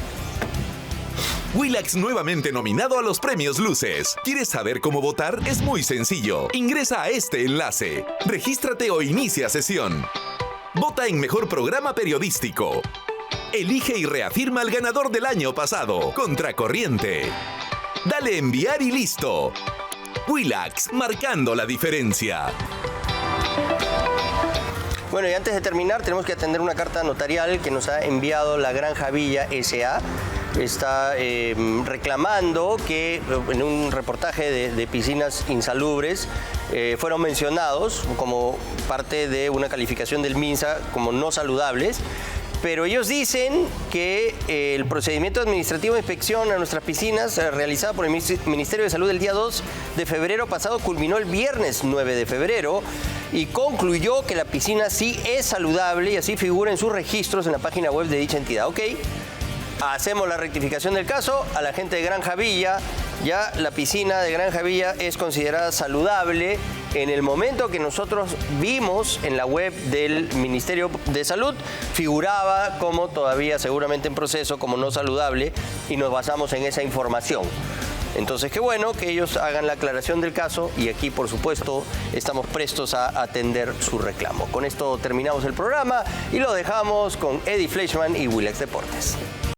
Willax nuevamente nominado a los premios Luces. ¿Quieres saber cómo votar? Es muy sencillo. Ingresa a este enlace. Regístrate o inicia sesión. Vota en Mejor Programa Periodístico. Elige y reafirma al ganador del año pasado. Contracorriente. Dale enviar y listo. Willax, marcando la diferencia. Bueno, y antes de terminar, tenemos que atender una carta notarial que nos ha enviado la Granja Villa S.A. Está reclamando que en un reportaje de piscinas insalubres fueron mencionados como parte de una calificación del MINSA como no saludables. Pero ellos dicen que el procedimiento administrativo de inspección a nuestras piscinas realizado por el Ministerio de Salud el día 2 de febrero pasado culminó el viernes 9 de febrero y concluyó que la piscina sí es saludable y así figura en sus registros en la página web de dicha entidad. Ok, hacemos la rectificación del caso. A la gente de Granja Villa, ya la piscina de Granja Villa es considerada saludable. En el momento que nosotros vimos en la web del Ministerio de Salud, figuraba como todavía seguramente en proceso, como no saludable, y nos basamos en esa información. Entonces, qué bueno que ellos hagan la aclaración del caso y aquí, por supuesto, estamos prestos a atender su reclamo. Con esto terminamos el programa y lo dejamos con Eddie Fleischmann y Willax Deportes.